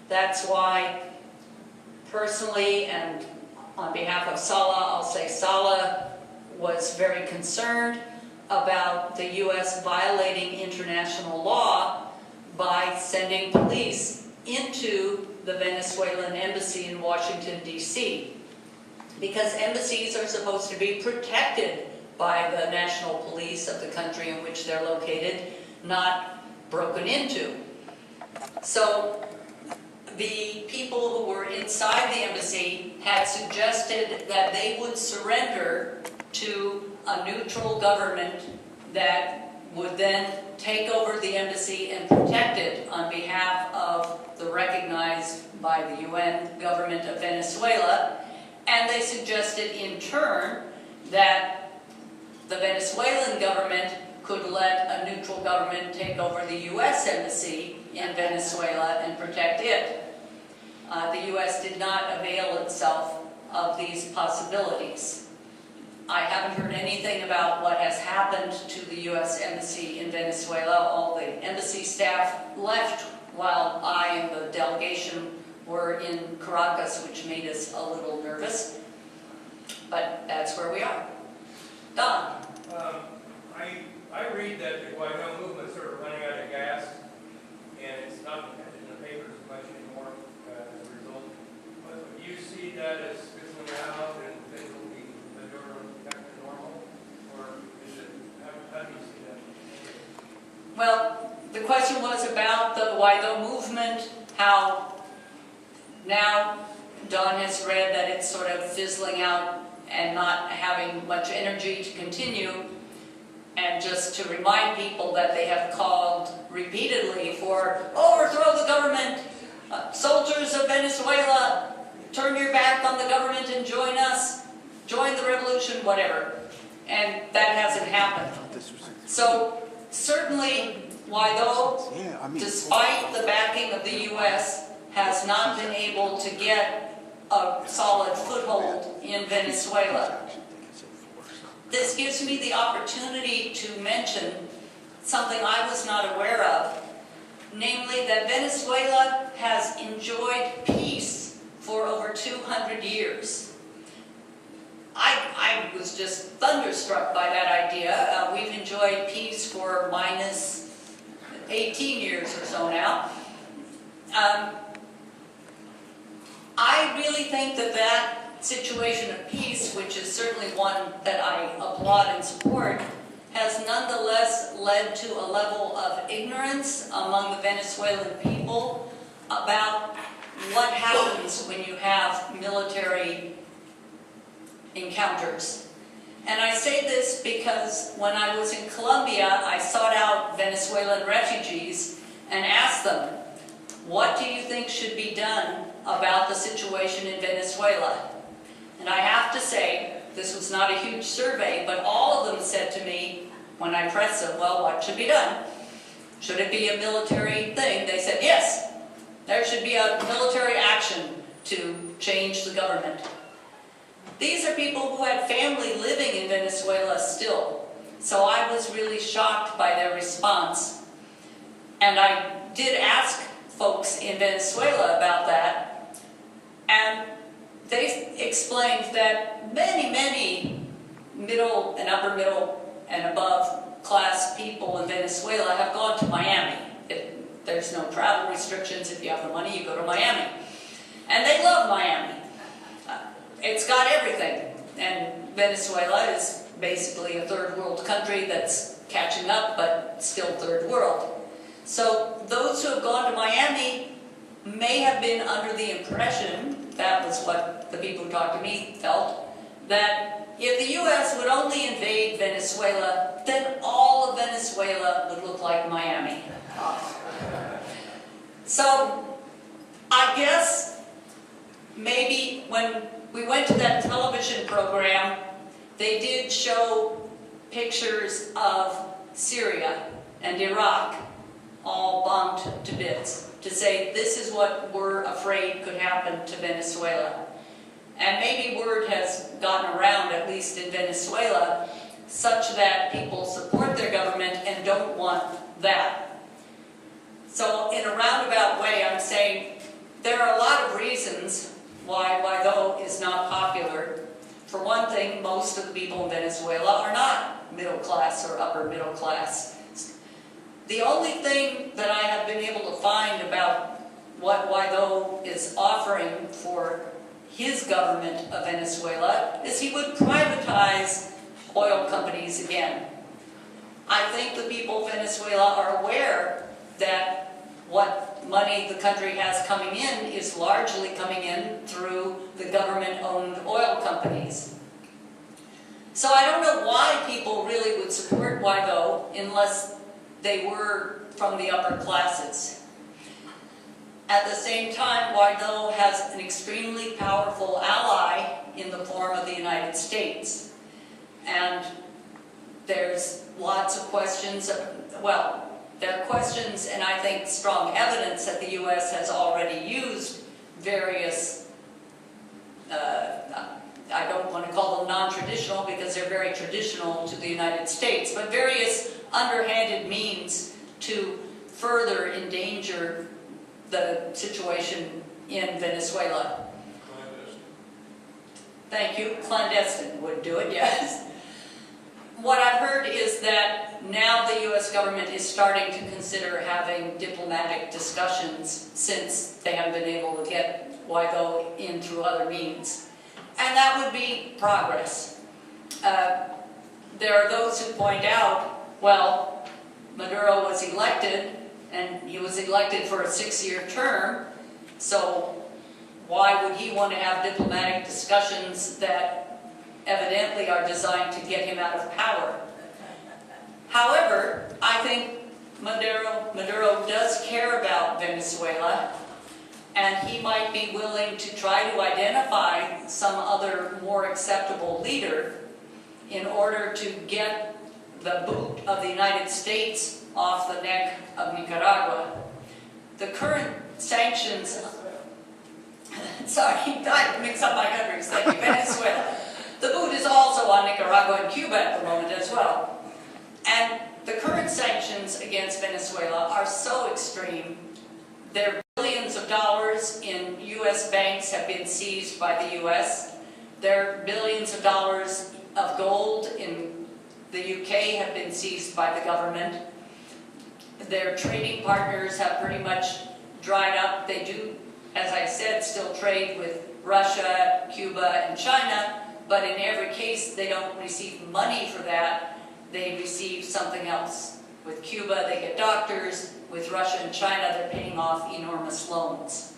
Speaker 1: That's why, personally and on behalf of SALA, I'll say SALA was very concerned about the U.S. violating international law by sending police into the Venezuelan embassy in Washington, D.C. Because embassies are supposed to be protected by the national police of the country in which they're located, not broken into. So the people who were inside the embassy had suggested that they would surrender to a neutral government that would then take over the embassy and protect it on behalf of the recognized by the UN government of Venezuela. And they suggested in turn that the Venezuelan government could let a neutral government take over the U.S. embassy in Venezuela and protect it. The U.S. did not avail itself of these possibilities. I haven't heard anything about what has happened to the U.S. Embassy in Venezuela. All the embassy staff left while I and the delegation were in Caracas, which made us a little nervous. But that's where we are. Don?
Speaker 8: I read that the Guaido movement's sort of running out of gas, and it's not in the papers much anymore as a result. But do you see that as fizzling out and things will be back to normal? Or is it, how do you see that?
Speaker 1: Well, the question was about the Guaido movement, how now Don has read that it's sort of fizzling out and not having much energy to continue. And just to remind people that they have called repeatedly for overthrow the government, soldiers of Venezuela, turn your back on the government and join us, join the revolution, whatever. And that hasn't happened. So certainly Guaido, despite the backing of the U.S., has not been able to get a solid foothold in Venezuela. This gives me the opportunity to mention something I was not aware of, namely that Venezuela has enjoyed peace for over 200 years. I was just thunderstruck by that idea. We've enjoyed peace for minus 18 years or so now. I really think that that situation of peace, which is certainly one that I applaud and support, has nonetheless led to a level of ignorance among the Venezuelan people about what happens when you have military encounters. And I say this because when I was in Colombia, I sought out Venezuelan refugees and asked them, what do you think should be done about the situation in Venezuela? And I have to say, this was not a huge survey, but all of them said to me, when I pressed them, well, what should be done? Should it be a military thing? They said, yes, there should be a military action to change the government. These are people who had family living in Venezuela still. So I was really shocked by their response. And I did ask folks in Venezuela about that. And they explained that many middle and upper middle and above class people in Venezuela have gone to Miami. There's no travel restrictions. If you have the money, you go to Miami. And they love Miami. It's got everything. And Venezuela is basically a third world country that's catching up, but still third world. So those who have gone to Miami may have been under the impression, that was what the people who talked to me felt, that if the U.S. would only invade Venezuela, then all of Venezuela would look like Miami. So I guess maybe when we went to that television program, they did show pictures of Syria and Iraq all bombed to bits, to say this is what we're afraid could happen to Venezuela. And maybe word has gotten around, at least in Venezuela, such that people support their government and don't want that. So in a roundabout way, I'm saying there are a lot of reasons why Guaido is not popular. For one thing, most of the people in Venezuela are not middle class or upper middle class. The only thing that I have been able to find about what Guaido is offering for his government of Venezuela is he would privatize oil companies again. I think the people of Venezuela are aware that what money the country has coming in is largely coming in through the government-owned oil companies. So I don't know why people really would support Guaido unless they were from the upper classes. At the same time, Guaido has an extremely powerful ally in the form of the United States. And there's lots of questions, well, there are questions and I think strong evidence that the U.S. has already used various, I don't want to call them non-traditional because they're very traditional to the United States, but various underhanded means to further endanger the situation in Venezuela.
Speaker 5: Clandestine.
Speaker 1: Thank you. Clandestine would do it, yes. What I've heard is that now the U.S. government is starting to consider having diplomatic discussions since they haven't been able to get Guaido in through other means. And that would be progress. There are those who point out, well, Maduro was elected, and he was elected for a 6-year term, so why would he want to have diplomatic discussions that evidently are designed to get him out of power? However, I think Maduro does care about Venezuela, and he might be willing to try to identify some other more acceptable leader in order to get the boot of the United States off the neck of Nicaragua. The current sanctions, sorry, I mixed up my countries, thank you, Venezuela. The boot is also on Nicaragua and Cuba at the moment as well. And the current sanctions against Venezuela are so extreme. Their billions of dollars in U.S. banks have been seized by the U.S. Their billions of dollars of gold in the UK have been seized by the government. Their trading partners have pretty much dried up. They do, as I said, still trade with Russia, Cuba, and China, but in every case they don't receive money for that. They receive something else. With Cuba, they get doctors. With Russia and China, they're paying off enormous loans.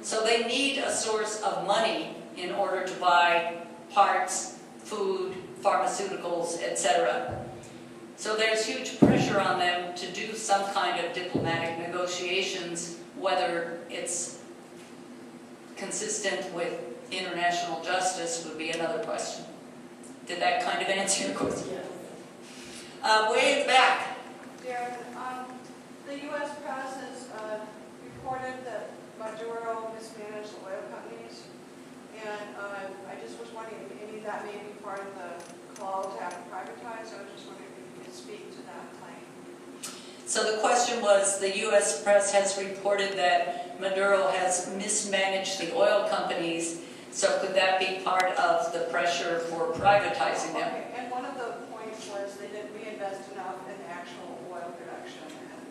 Speaker 1: So they need a source of money in order to buy parts, food, pharmaceuticals, etc. So there's huge pressure on them to do some kind of diplomatic negotiations, whether it's consistent with international justice would be another question. Did that kind of answer your question? Way in the back.
Speaker 7: Darren, the U.S. press has reported that Maduro mismanaged the oil companies, and I just was wondering if any of that may be part of the call to have it privatized. I was just wondering if you could speak to that claim.
Speaker 1: So the question was, the U.S. press has reported that Maduro has mismanaged the oil companies, so could that be part of the pressure for privatizing them?
Speaker 7: Okay, and one of the points was they didn't reinvest enough in the actual oil production and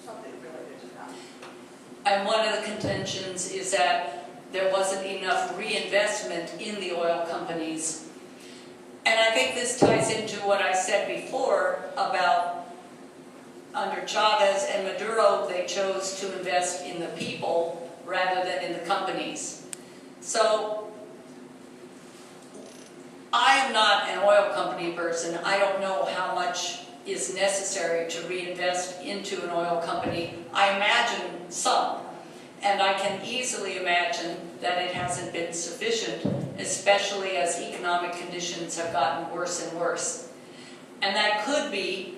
Speaker 7: something related to that.
Speaker 1: And one of the contentions is that there wasn't enough reinvestment in the oil companies. And I think this ties into what I said before about under Chavez and Maduro, they chose to invest in the people rather than in the companies. So I am not an oil company person. I don't know how much is necessary to reinvest into an oil company. I imagine some, and I can easily imagine that it hasn't been sufficient, especially as economic conditions have gotten worse and worse. And that could be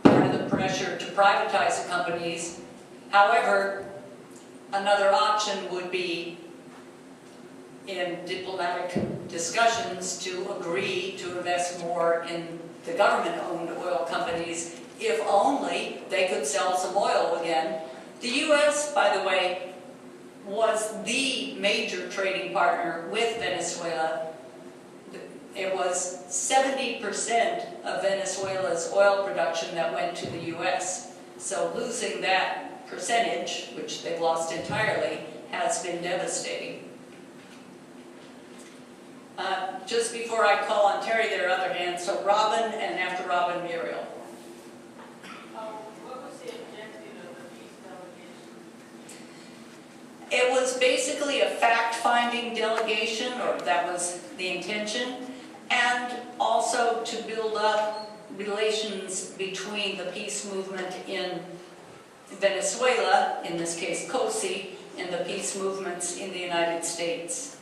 Speaker 1: part of the pressure to privatize the companies. However, another option would be in diplomatic discussions to agree to invest more in the government-owned oil companies, if only they could sell some oil again. The U.S., by the way, was the major trading partner with Venezuela. It was 70% of Venezuela's oil production that went to the U.S. So losing that percentage, which they've lost entirely, has been devastating. Just before I call on Terry, there are other hands. So Robin, and after Robin, Muriel.
Speaker 4: What was the objective of the peace delegation?
Speaker 1: It was basically a fact-finding delegation, or that was the intention, and also to build up relations between the peace movement in Venezuela, in this case COSI, and the peace movements in the United States.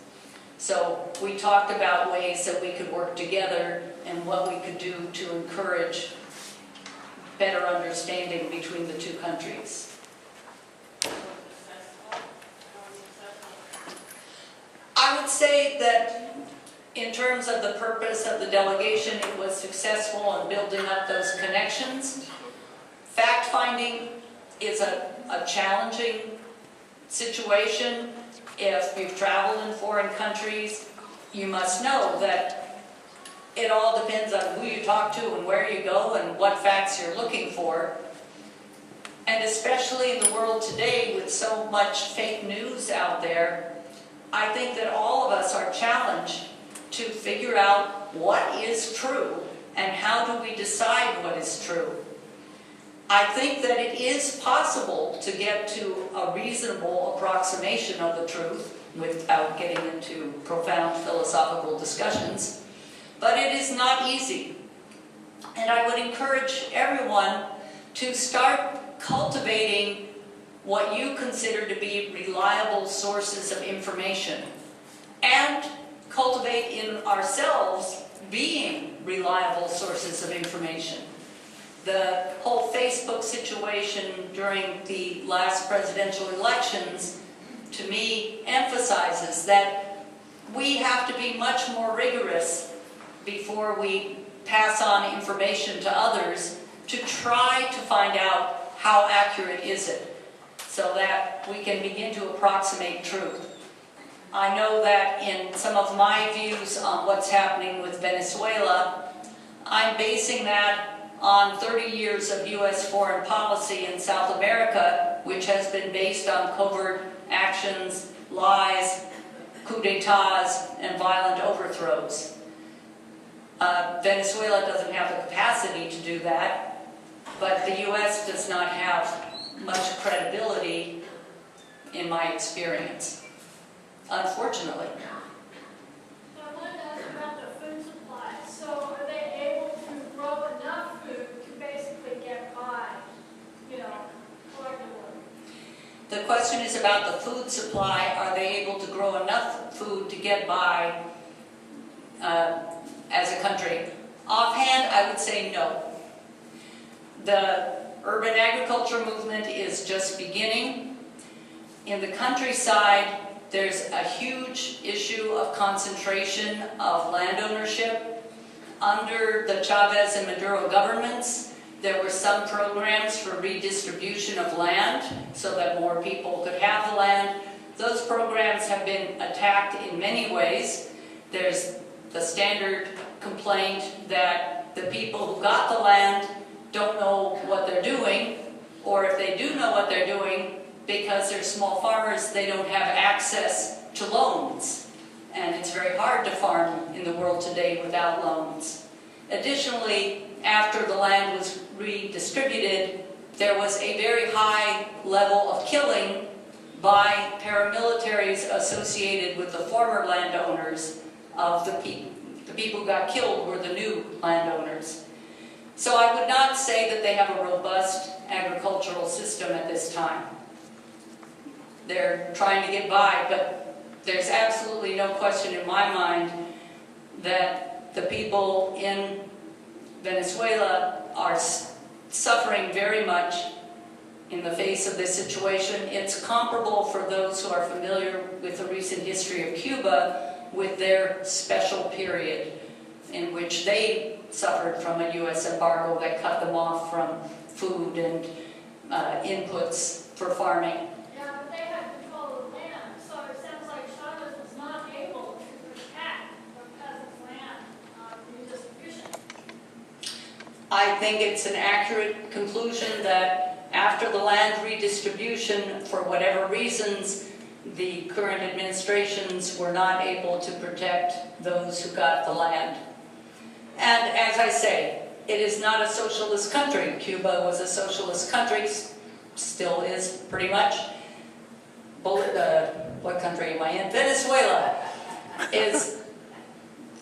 Speaker 1: So we talked about ways that we could work together and what we could do to encourage better understanding between the two countries. I would say that in terms of the purpose of the delegation, it was successful in building up those connections. Fact-finding is a challenging situation. If you've traveled in foreign countries, you must know that it all depends on who you talk to and where you go and what facts you're looking for. And especially in the world today with so much fake news out there, I think that all of us are challenged to figure out what is true and how do we decide what is true. I think that it is possible to get to a reasonable approximation of the truth without getting into profound philosophical discussions, but it is not easy. And I would encourage everyone to start cultivating what you consider to be reliable sources of information, and cultivate in ourselves being reliable sources of information. The whole Facebook situation during the last presidential elections, to me, emphasizes that we have to be much more rigorous before we pass on information to others to try to find out how accurate is it, so that we can begin to approximate truth. I know that in some of my views on what's happening with Venezuela, I'm basing that on 30 years of U.S. foreign policy in South America, which has been based on covert actions, lies, coups d'etats, and violent overthrows. Venezuela doesn't have the capacity to do that, but the U.S. does not have much credibility, in my experience, unfortunately.
Speaker 9: I wanted to ask about the food supply. So are they able to grow enough food to basically get by, collectively?
Speaker 1: The question is about the food supply. Are they able to grow enough food to get by as a country? Offhand, I would say no. The urban agriculture movement is just beginning. In the countryside, there's a huge issue of concentration of land ownership. Under the Chavez and Maduro governments, there were some programs for redistribution of land so that more people could have the land. Those programs have been attacked in many ways. There's the standard complaint that the people who got the land don't know what they're doing, or if they do know what they're doing, because they're small farmers, they don't have access to loans. And it's very hard to farm in the world today without loans. Additionally, after the land was redistributed, there was a very high level of killing by paramilitaries associated with the former landowners of the people. The people who got killed were the new landowners. So I would not say that they have a robust agricultural system at this time. They're trying to get by, but there's absolutely no question in my mind that the people in Venezuela are suffering very much in the face of this situation. It's comparable, for those who are familiar with the recent history of Cuba, with their special period in which they suffered from a U.S. embargo that cut them off from food and inputs for farming.
Speaker 9: Yeah, but they had control of the land, so it sounds like Chavez was not able to protect the peasants' land redistribution.
Speaker 1: I think it's an accurate conclusion that after the land redistribution, for whatever reasons, the current administrations were not able to protect those who got the land. And as I say, it is not a socialist country. Cuba was a socialist country, still is pretty much. What country am I in? Venezuela is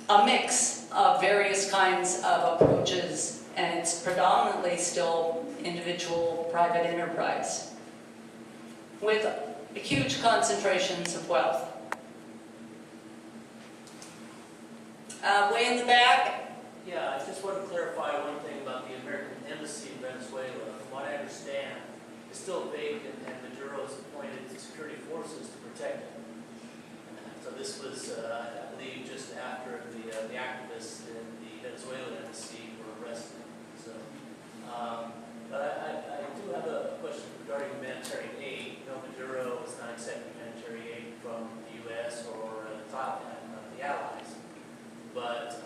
Speaker 1: a mix of various kinds of approaches, and it's predominantly still individual private enterprise with huge concentrations of wealth. Way in the back.
Speaker 10: Yeah, I just want to clarify one thing about the American Embassy in Venezuela. From what I understand, it's still vacant, and Maduro's appointed security forces to protect it. So this was, I believe, just after the activists in the Venezuelan embassy were arrested. So, but I do have a question regarding humanitarian aid. You know, Maduro is not accepting humanitarian aid from the U.S. or Thailand, the allies, but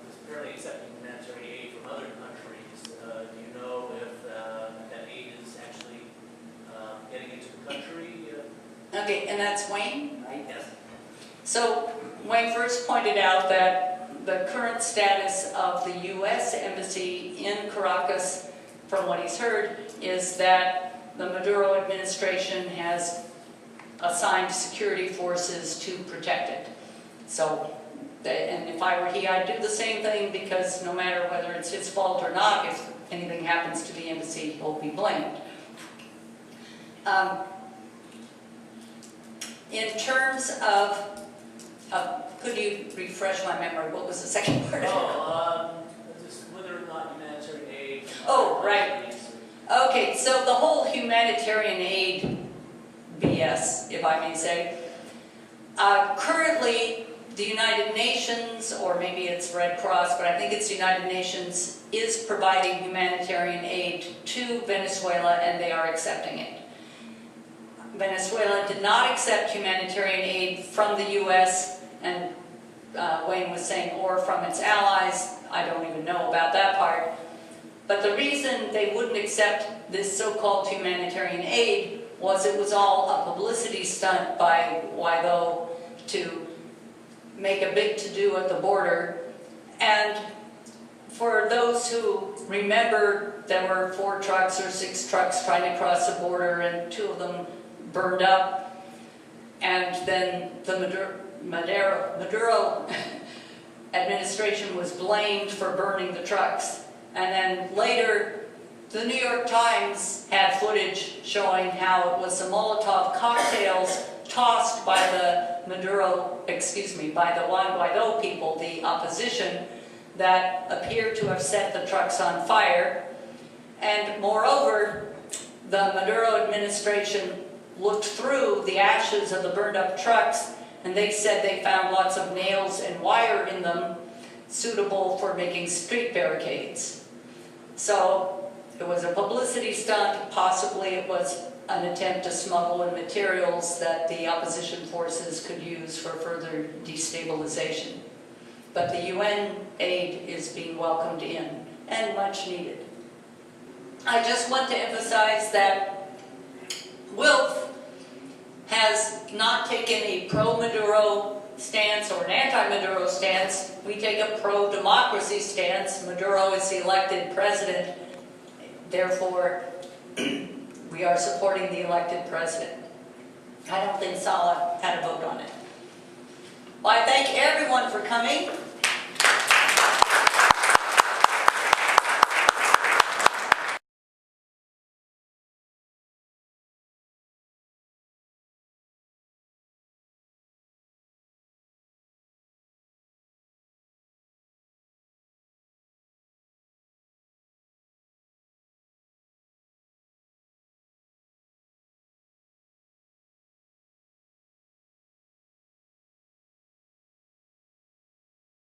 Speaker 10: is apparently accepting humanitarian aid from other countries. Do you know if that aid is actually getting into the country?
Speaker 1: Okay, and that's Wayne, right?
Speaker 10: Yes.
Speaker 1: So Wayne first pointed out that the current status of the U.S. Embassy in Caracas, from what he's heard, is that the Maduro administration has assigned security forces to protect it. So, and if I were he, I'd do the same thing, because no matter whether it's his fault or not, if anything happens to the embassy, he'll be blamed. In terms of, could you refresh my memory? What was the second part?
Speaker 10: Just whether or not humanitarian aid.
Speaker 1: Oh, right. Okay, so the whole humanitarian aid BS, if I may say, currently the United Nations, or maybe it's Red Cross, but I think it's the United Nations, is providing humanitarian aid to Venezuela, and they are accepting it. Venezuela did not accept humanitarian aid from the U.S., and Wayne was saying, or from its allies. I don't even know about that part. But the reason they wouldn't accept this so-called humanitarian aid was it was all a publicity stunt by Guaido to make a big to-do at the border. And for those who remember, there were 4 trucks or 6 trucks trying to cross the border, and 2 of them burned up. And then the Maduro administration was blamed for burning the trucks. And then later, the New York Times had footage showing how it was the Molotov cocktails tossed by the by the Juan Guaido people, the opposition, that appear to have set the trucks on fire. And moreover, the Maduro administration looked through the ashes of the burned up trucks, and they said they found lots of nails and wire in them suitable for making street barricades. So it was a publicity stunt. Possibly it was an attempt to smuggle in materials that the opposition forces could use for further destabilization. But the UN aid is being welcomed in, and much needed. I just want to emphasize that WILPF has not taken a pro-Maduro stance or an anti-Maduro stance. We take a pro-democracy stance. Maduro is the elected president. Therefore, we are supporting the elected president. I don't think SALA had a vote on it. Well, I thank everyone for coming.